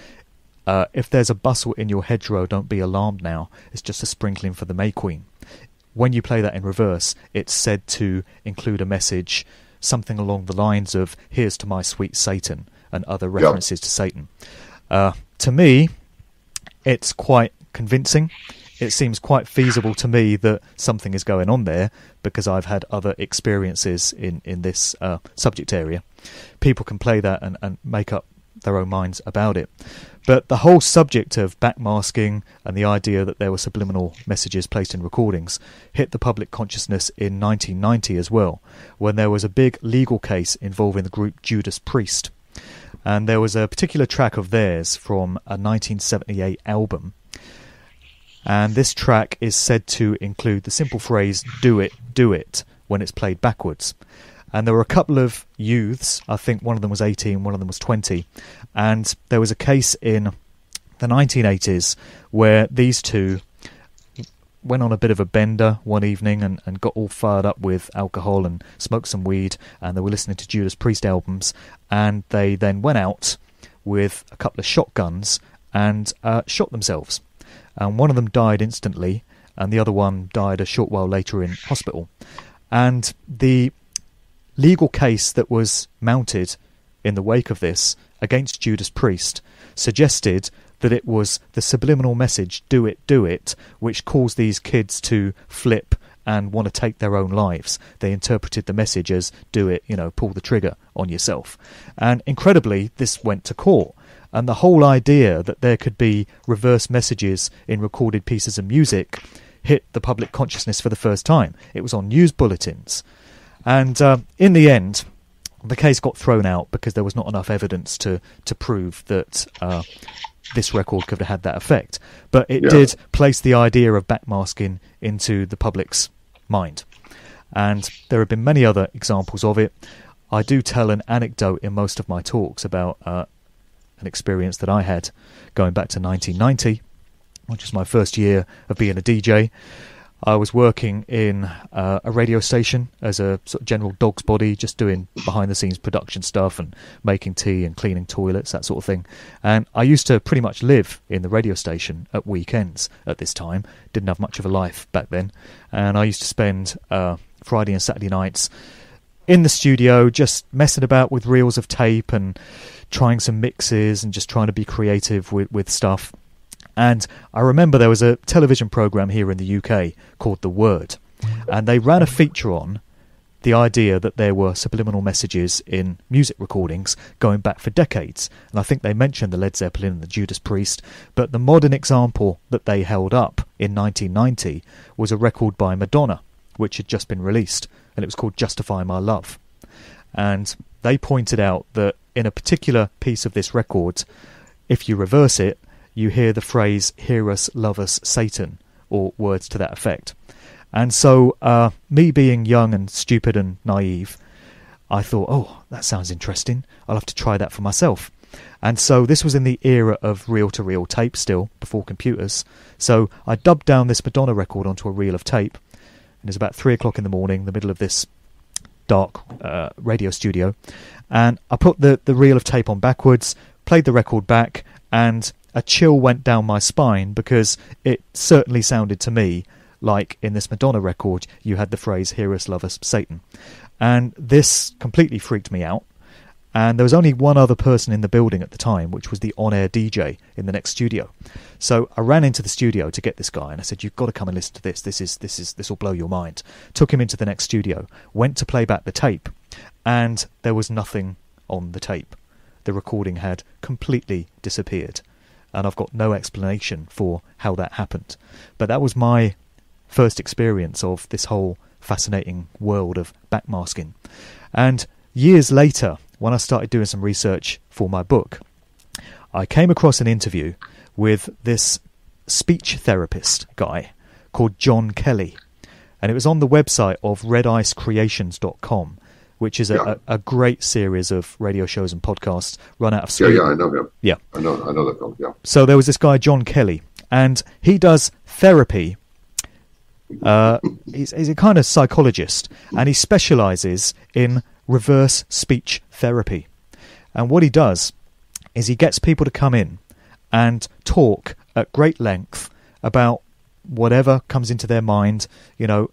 if there's a bustle in your hedgerow, don't be alarmed now, it's just a sprinkling for the May Queen. When you play that in reverse, it's said to include a message something along the lines of, here's to my sweet Satan, and other references to Satan. To me, it's quite convincing. It seems quite feasible to me that something is going on there, because I've had other experiences in this subject area. People can play that and make up their own minds about it. But the whole subject of backmasking and the idea that there were subliminal messages placed in recordings hit the public consciousness in 1990 as well, when there was a big legal case involving the group Judas Priest. And there was a particular track of theirs from a 1978 album. And this track is said to include the simple phrase, do it, when it's played backwards. And there were a couple of youths, I think one of them was 18, one of them was 20, and there was a case in the 1980s where these two went on a bit of a bender one evening and got all fired up with alcohol and smoked some weed, and they were listening to Judas Priest albums, and they then went out with a couple of shotguns and shot themselves. And one of them died instantly, and the other one died a short while later in hospital. And the legal case that was mounted in the wake of this against Judas Priest suggested that it was the subliminal message, do it, which caused these kids to flip and want to take their own lives. They interpreted the message as, do it, pull the trigger on yourself. And incredibly, this went to court. And the whole idea that there could be reverse messages in recorded pieces of music hit the public consciousness for the first time. It was on news bulletins. And in the end, the case got thrown out because there was not enough evidence to prove that this record could have had that effect. But it did place the idea of backmasking into the public's mind. And there have been many other examples of it. I do tell an anecdote in most of my talks about an experience that I had going back to 1990, which was my first year of being a DJ. I was working in a radio station as a sort of general dog's body, just doing behind-the-scenes production stuff and making tea and cleaning toilets, that sort of thing. And I used to pretty much live in the radio station at weekends at this time. Didn't have much of a life back then. And I used to spend Friday and Saturday nights in the studio just messing about with reels of tape and trying some mixes and just trying to be creative with stuff. And I remember there was a television programme here in the UK called The Word, and they ran a feature on the idea that there were subliminal messages in music recordings going back for decades. And I think they mentioned the Led Zeppelin and the Judas Priest, but the modern example that they held up in 1990 was a record by Madonna, which had just been released, and it was called Justify My Love. And they pointed out that in a particular piece of this record, if you reverse it, you hear the phrase, "Hear us, love us, Satan," or words to that effect. And so, me being young and stupid and naive, I thought, oh, that sounds interesting. I'll have to try that for myself. And so this was in the era of reel-to-reel tape still, before computers. So I dubbed down this Madonna record onto a reel of tape. And it's about 3 o'clock in the morning, the middle of this dark radio studio. And I put the reel of tape on backwards, played the record back, and a chill went down my spine because it certainly sounded to me like in this Madonna record you had the phrase, "Hear us, love us, Satan." And this completely freaked me out. And there was only one other person in the building at the time, which was the on-air DJ in the next studio. So I ran into the studio to get this guy, and I said, "You've got to come and listen to this. This will blow your mind." Took him into the next studio, went to play back the tape, and there was nothing on the tape. The recording had completely disappeared. And I've got no explanation for how that happened. But that was my first experience of this whole fascinating world of backmasking. And years later, when I started doing some research for my book, I came across an interview with this speech therapist guy called John Kelly. And it was on the website of redicecreations.com, which is a great series of radio shows and podcasts run out of Sweden. Yeah, I know him. Yeah. I know that film, yeah. So there was this guy, John Kelly, and he does therapy. He's a kind of psychologist, and he specialises in reverse speech therapy. And what he does is he gets people to come in and talk at great length about whatever comes into their mind,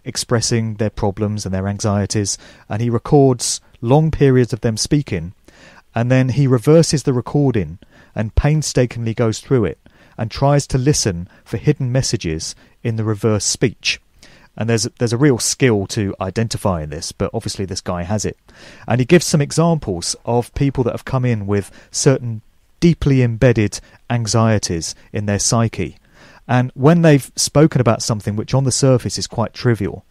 expressing their problems and their anxieties, and he records long periods of them speaking, and then he reverses the recording and painstakingly goes through it and tries to listen for hidden messages in the reverse speech. And there's a real skill to identifying this, but obviously this guy has it. And he gives some examples of people that have come in with certain deeply embedded anxieties in their psyche. And when they've spoken about something which on the surface is quite trivial,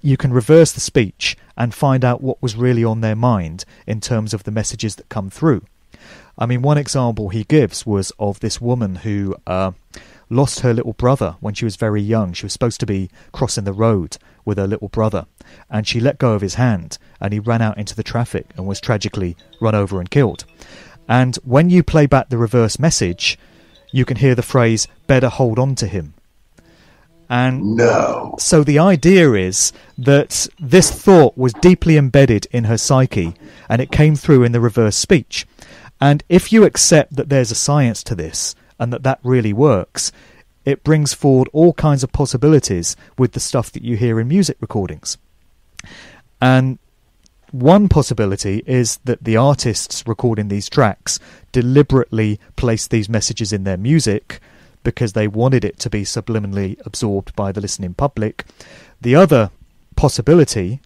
you can reverse the speech and find out what was really on their mind in terms of the messages that come through. I mean, one example he gives was of this woman who lost her little brother when she was very young. She was supposed to be crossing the road with her little brother, and she let go of his hand, and he ran out into the traffic and was tragically run over and killed. And when you play back the reverse message, you can hear the phrase, "Better hold on to him." And so the idea is that this thought was deeply embedded in her psyche, and it came through in the reverse speech. And if you accept that there's a science to this, and that really works, it brings forward all kinds of possibilities with the stuff that you hear in music recordings. And one possibility is that the artists recording these tracks deliberately place these messages in their music because they wanted it to be subliminally absorbed by the listening public. The other possibility,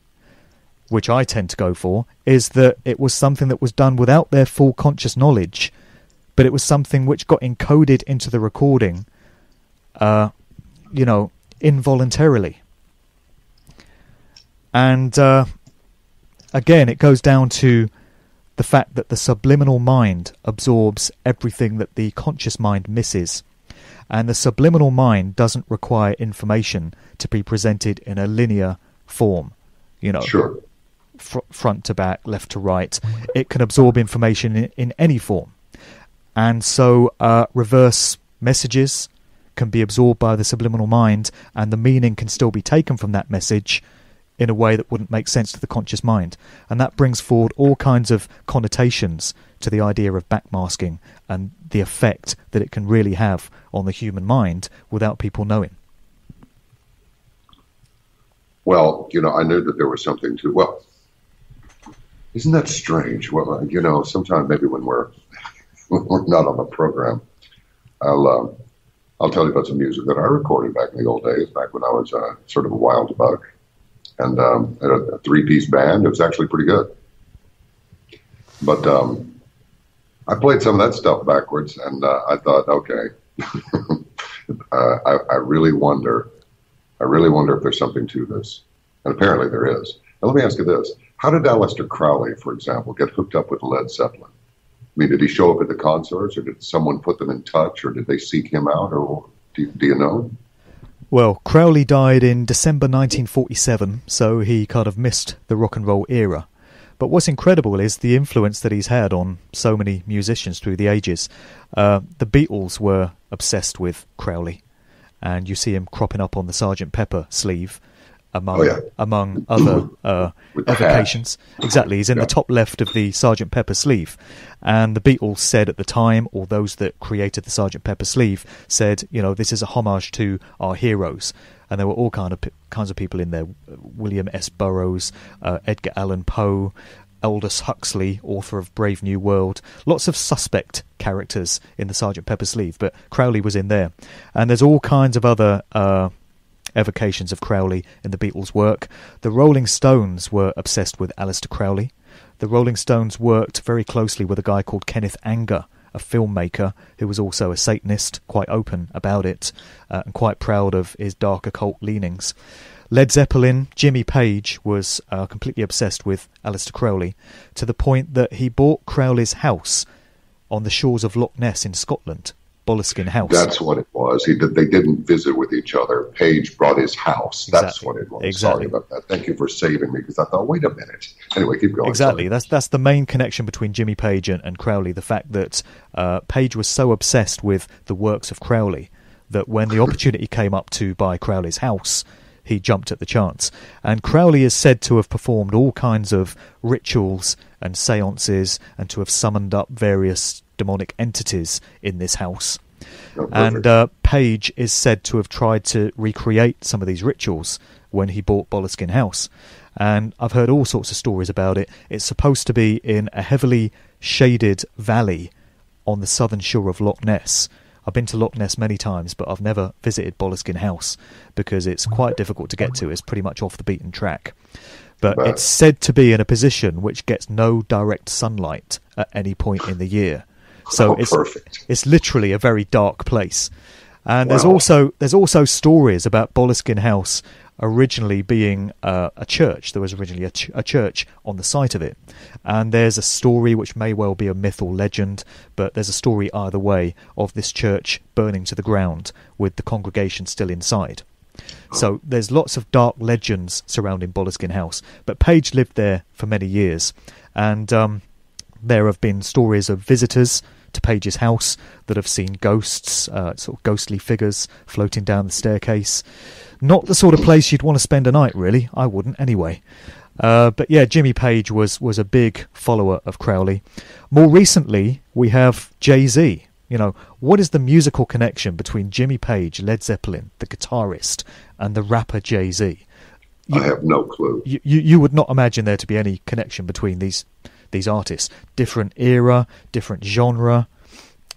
which I tend to go for, is that it was something that was done without their full conscious knowledge, but it was something which got encoded into the recording, involuntarily. And again, it goes down to the fact that the subliminal mind absorbs everything that the conscious mind misses. And the subliminal mind doesn't require information to be presented in a linear form, Sure. Front to back, left to right. It can absorb information in any form. And so reverse messages can be absorbed by the subliminal mind, and the meaning can still be taken from that message in a way that wouldn't make sense to the conscious mind. And that brings forward all kinds of connotations to the idea of backmasking and the effect that it can really have on the human mind without people knowing. Well, I knew that there was something to, well, isn't that strange? Well, sometimes maybe when we're not on the program, I'll tell you about some music that I recorded back in the old days, back when I was sort of a wild buck. And had a three-piece band. It was actually pretty good. But I played some of that stuff backwards, and I thought, okay, I really wonder if there's something to this. And apparently there is. Now let me ask you this. How did Aleister Crowley, for example, get hooked up with Led Zeppelin? I mean, did he show up at the concerts, or did someone put them in touch, or did they seek him out, or do you know? Well, Crowley died in December 1947, so he kind of missed the rock and roll era. But what's incredible is the influence that he's had on so many musicians through the ages. The Beatles were obsessed with Crowley, and you see him cropping up on the Sgt. Pepper sleeve, among other evocations. Exactly, he's in the top left of the Sgt. Pepper sleeve. And the Beatles said at the time, or those that created the Sgt. Pepper sleeve, said, this is a homage to our heroes. And there were all kinds of people in there. William S. Burroughs, Edgar Allan Poe, Aldous Huxley, author of Brave New World. Lots of suspect characters in the Sgt. Pepper sleeve, but Crowley was in there. And there's all kinds of other evocations of Crowley in the Beatles' work. The Rolling Stones were obsessed with Aleister Crowley. The Rolling Stones worked very closely with a guy called Kenneth Anger, a filmmaker who was also a Satanist, quite open about it, and quite proud of his dark occult leanings. Led Zeppelin, Jimmy Page, was completely obsessed with Aleister Crowley, to the point that he bought Crowley's house on the shores of Loch Ness in Scotland. Boleskine House. That's what it was. They didn't visit with each other. Page brought his house. That's what it was. Exactly. Sorry about that. Thank you for saving me, because I thought, wait a minute. Anyway, keep going. Exactly. Sorry. That's the main connection between Jimmy Page and Crowley. The fact that Page was so obsessed with the works of Crowley that when the opportunity came up to buy Crowley's house, he jumped at the chance. And Crowley is said to have performed all kinds of rituals and seances, and to have summoned up various demonic entities in this house. Oh, and Page is said to have tried to recreate some of these rituals when he bought Boleskine House. And I've heard all sorts of stories about it. It's supposed to be in a heavily shaded valley on the southern shore of Loch Ness. I've been to Loch Ness many times, but I've never visited Boleskine House because it's quite difficult to get to. It's pretty much off the beaten track. But it's said to be in a position which gets no direct sunlight at any point in the year. So it's literally a very dark place. And there's also stories about Boleskine House originally being a church. There was originally a church on the site of it. And there's a story which may well be a myth or legend, but there's a story either way of this church burning to the ground with the congregation still inside. So there's lots of dark legends surrounding Boleskine House. But Page lived there for many years. And there have been stories of visitors to Page's house that have seen ghosts, sort of ghostly figures floating down the staircase. Not the sort of place you'd want to spend a night, really. I wouldn't, anyway. But yeah, Jimmy Page was a big follower of Crowley. More recently, we have Jay-Z. What is the musical connection between Jimmy Page, Led Zeppelin, the guitarist, and the rapper Jay-Z? I have no clue. You would not imagine there to be any connection between these artists. Different era, different genre.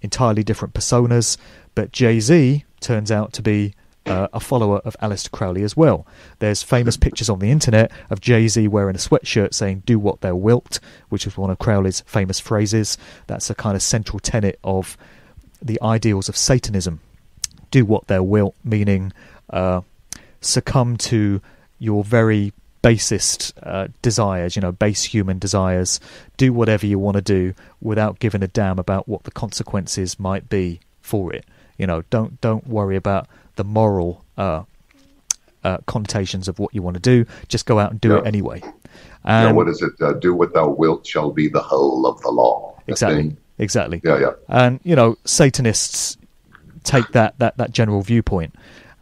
entirely different personas, but Jay-Z turns out to be a follower of Aleister Crowley as well. There's famous pictures on the internet of Jay-Z wearing a sweatshirt saying "Do what thou wilt," which is one of Crowley's famous phrases. That's a kind of central tenet of the ideals of Satanism. Do what thou wilt, meaning succumb to your very basest desires, base human desires. Do whatever you want to do without giving a damn about what the consequences might be for it. Don't worry about the moral connotations of what you want to do. Just go out and do it anyway. What is it? Do what thou wilt shall be the whole of the law. Exactly. Yeah. And Satanists take that general viewpoint,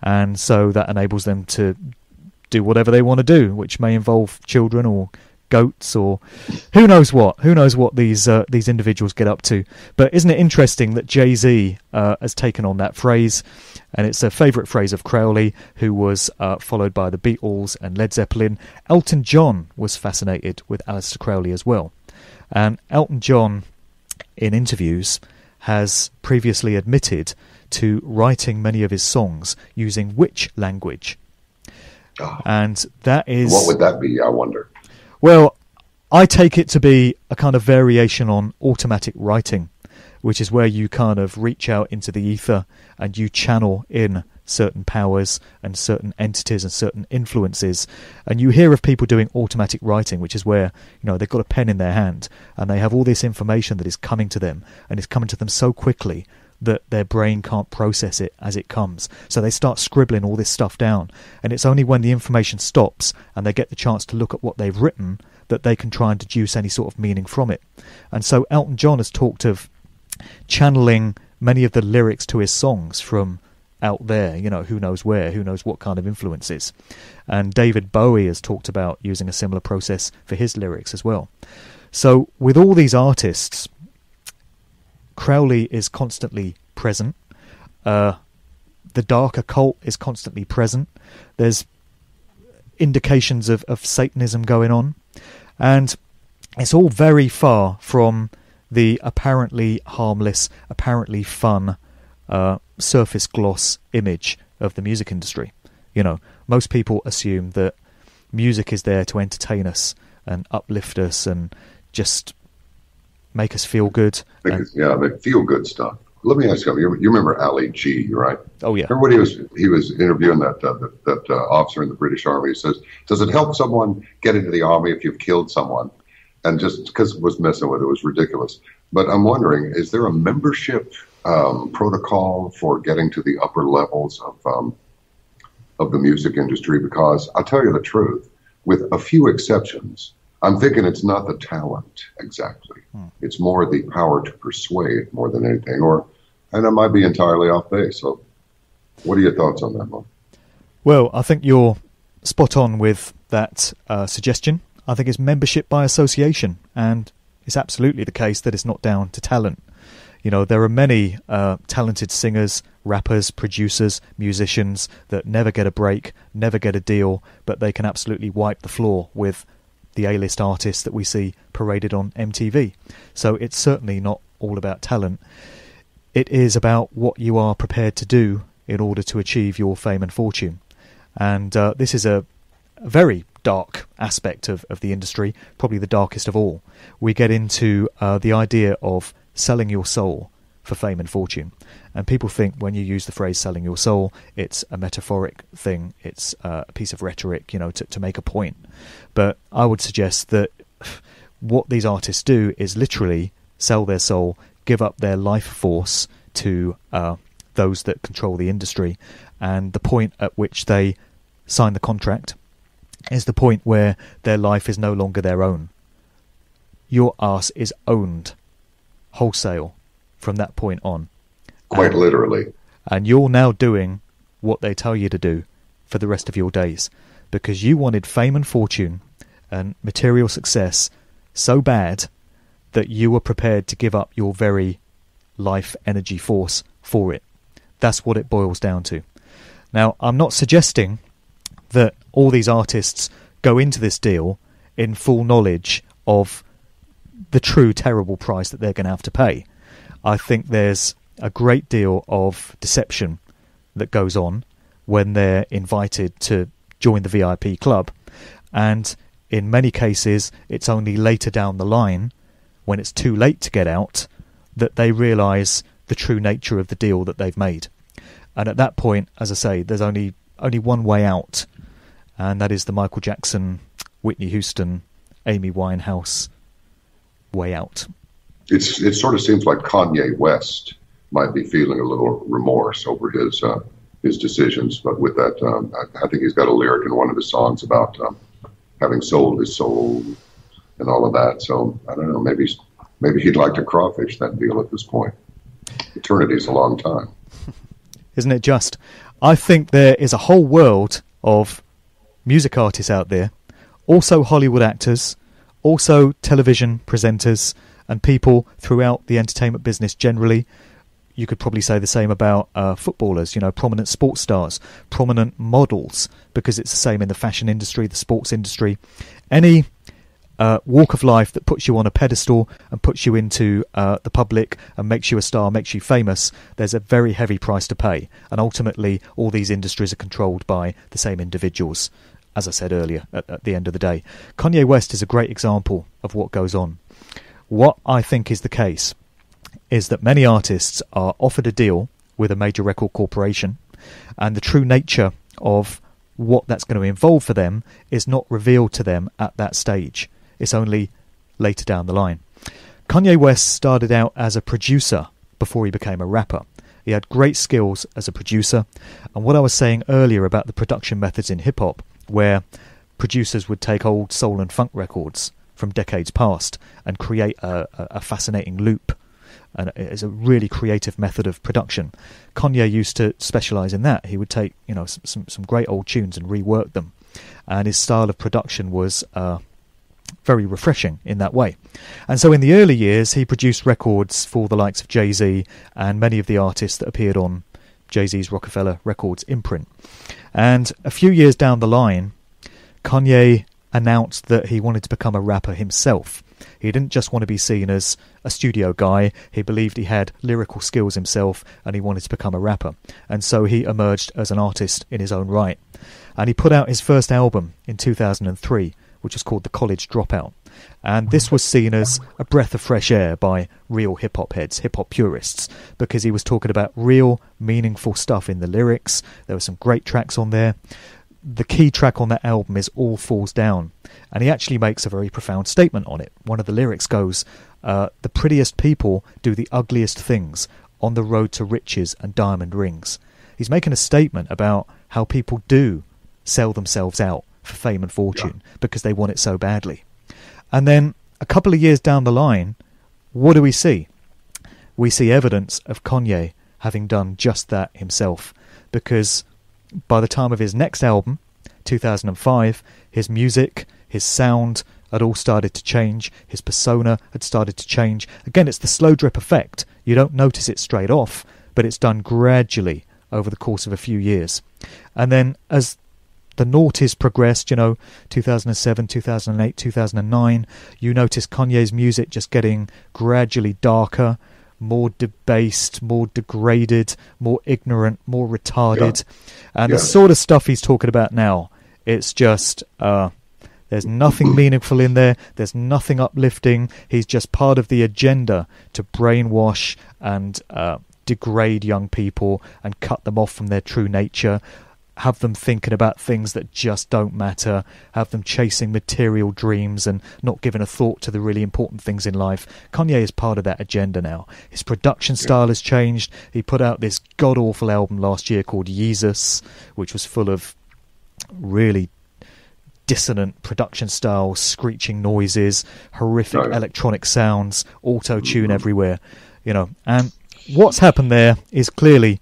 and so that enables them to do whatever they want to do, which may involve children or goats or who knows what these individuals get up to. But isn't it interesting that Jay-Z has taken on that phrase, and it's a favourite phrase of Crowley, who was followed by the Beatles and Led Zeppelin. Elton John was fascinated with Aleister Crowley as well, and Elton John in interviews has previously admitted to writing many of his songs using witch language. And that is... What would that be, I wonder? Well, I take it to be a kind of variation on automatic writing, which is where you kind of reach out into the ether and you channel in certain powers and certain entities and certain influences. And you hear of people doing automatic writing, which is where, they've got a pen in their hand and they have all this information that is coming to them, and it's coming to them so quickly that their brain can't process it as it comes. So they start scribbling all this stuff down. And it's only when the information stops and they get the chance to look at what they've written that they can try and deduce any sort of meaning from it. And so Elton John has talked of channeling many of the lyrics to his songs from out there, who knows where, who knows what kind of influences. And David Bowie has talked about using a similar process for his lyrics as well. So with all these artists, Crowley is constantly present. The dark occult is constantly present. There's indications of Satanism going on. And it's all very far from the apparently harmless, apparently fun, surface gloss image of the music industry. Most people assume that music is there to entertain us and uplift us and just make us feel good. The feel good stuff. Let me ask you, you remember Ali G, right? Oh yeah. Remember when he was interviewing that officer in the British Army? He says, "Does it help someone get into the army if you've killed someone?" And just because it was messing with it, was ridiculous. But I'm wondering, is there a membership protocol for getting to the upper levels of the music industry? Because I'll tell you the truth, with a few exceptions, I'm thinking it's not the talent exactly. It's more the power to persuade more than anything. And I might be entirely off base. So what are your thoughts on that, Mo? Well, I think you're spot on with that suggestion. I think it's membership by association, and it's absolutely the case that it's not down to talent. There are many talented singers, rappers, producers, musicians that never get a break, never get a deal, but they can absolutely wipe the floor with the A-list artists that we see paraded on MTV. So it's certainly not all about talent. It is about what you are prepared to do in order to achieve your fame and fortune. And this is a very dark aspect of the industry, probably the darkest of all. We get into the idea of selling your soul for fame and fortune. And people think when you use the phrase selling your soul, it's a metaphoric thing, it's a piece of rhetoric, to make a point. But I would suggest that what these artists do is literally sell their soul, give up their life force to those that control the industry. And the point at which they sign the contract is the point where their life is no longer their own. Your arse is owned wholesale from that point on. Quite literally. And you're now doing what they tell you to do for the rest of your days, because you wanted fame and fortune and material success so bad that you were prepared to give up your very life energy force for it. That's what it boils down to. Now, I'm not suggesting that all these artists go into this deal in full knowledge of the true terrible price that they're going to have to pay. I think there's a great deal of deception that goes on when they're invited to join the VIP club, and in many cases it's only later down the line, when it's too late to get out, that they realise the true nature of the deal that they've made. And at that point, as I say, there's only one way out, and that is the Michael Jackson, Whitney Houston, Amy Winehouse way out. It sort of seems like Kanye West might be feeling a little remorse over his decisions, but with that, I think he's got a lyric in one of his songs about having sold his soul and all of that. So I don't know, maybe he'd like to crawfish that deal at this point. Eternity's a long time. Isn't it just? I think there is a whole world of music artists out there, also Hollywood actors, also television presenters, and people throughout the entertainment business generally. You could probably say the same about footballers, prominent sports stars, prominent models, because it's the same in the fashion industry, the sports industry. Any walk of life that puts you on a pedestal and puts you into the public and makes you a star, makes you famous, there's a very heavy price to pay. And ultimately, all these industries are controlled by the same individuals, as I said earlier, at the end of the day. Kanye West is a great example of what goes on. What I think is the case is that many artists are offered a deal with a major record corporation, and the true nature of what that's going to involve for them is not revealed to them at that stage. It's only later down the line. Kanye West started out as a producer before he became a rapper. He had great skills as a producer, and what I was saying earlier about the production methods in hip-hop, where producers would take old soul and funk records from decades past and create a fascinating loop, and it's a really creative method of production. Kanye used to specialise in that. He would take some great old tunes and rework them, and his style of production was very refreshing in that way. And so in the early years he produced records for the likes of Jay-Z and many of the artists that appeared on Jay-Z's Rockefeller Records imprint. And a few years down the line, Kanye announced that he wanted to become a rapper himself. He didn't just want to be seen as a studio guy. He believed he had lyrical skills himself, and he wanted to become a rapper. And so he emerged as an artist in his own right. And he put out his first album in 2003, which was called The College Dropout. And this was seen as a breath of fresh air by real hip-hop heads, hip-hop purists, because he was talking about real, meaningful stuff in the lyrics. There were some great tracks on there. The key track on that album is All Falls Down, and he actually makes a very profound statement on it. One of the lyrics goes, the prettiest people do the ugliest things on the road to riches and diamond rings. He's making a statement about how people do sell themselves out for fame and fortune because they want it so badly. And then a couple of years down the line, what do we see? We see evidence of Kanye having done just that himself, because by the time of his next album, 2005, his music, his sound had all started to change. His persona had started to change. Again, it's the slow drip effect. You don't notice it straight off, but it's done gradually over the course of a few years. And then as the noughties progressed, 2007, 2008, 2009, you notice Kanye's music just getting gradually darker, more debased, more degraded, more ignorant, more retarded. And the sort of stuff he's talking about now, it's just, there's nothing meaningful in there, there's nothing uplifting. He's just part of the agenda to brainwash and degrade young people and cut them off from their true nature, have them thinking about things that just don't matter, have them chasing material dreams and not giving a thought to the really important things in life. Kanye is part of that agenda now. His production style has changed. He put out this god-awful album last year called Yeezus, which was full of really dissonant production styles, screeching noises, horrific electronic sounds, auto-tune everywhere, And what's happened there is clearly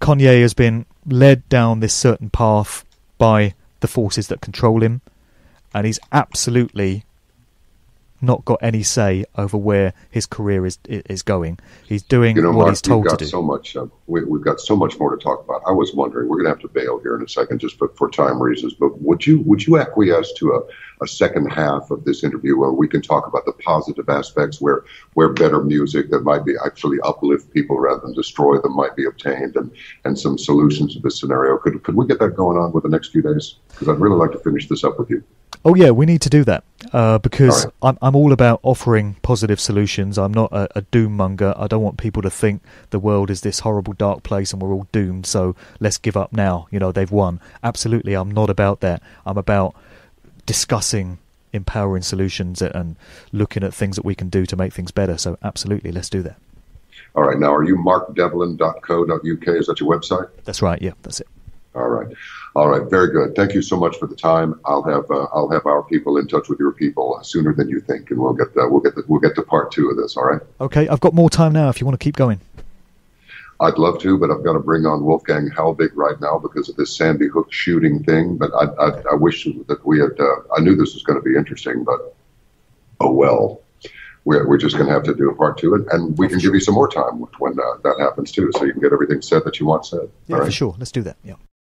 Kanye has been led down this certain path by the forces that control him, and he's absolutely not got any say over where his career is going. He's doing what Mark, he's told to do. So much, we've got so much more to talk about. I was wondering, we're going to have to bail here in a second just for time reasons, but would you acquiesce to a second half of this interview where we can talk about the positive aspects, where better music that might be actually uplift people rather than destroy them might be obtained, and some solutions to this scenario? Could we get that going on with the next few days? Because I'd really like to finish this up with you. Oh yeah, we need to do that because right. I'm all about offering positive solutions. I'm not a doom monger. I don't want people to think the world is this horrible dark place and we're all doomed, so let's give up now. They've won. Absolutely, I'm not about that. I'm about discussing empowering solutions and looking at things that we can do to make things better. So absolutely, let's do that. All right. Now, are you markdevlin.co.uk? Is that your website? That's right. Yeah, that's it. All right. Very good. Thank you so much for the time. I'll have our people in touch with your people sooner than you think, and we'll get to part 2 of this. All right. Okay. I've got more time now if you want to keep going. I'd love to, but I've got to bring on Wolfgang Halbig right now because of this Sandy Hook shooting thing. But I wish that we had. I knew this was going to be interesting, but oh well. We're just going to have to do a part 2, and we can give you some more time when that happens too, so you can get everything said that you want said. Yeah, for sure. Let's do that. Yeah.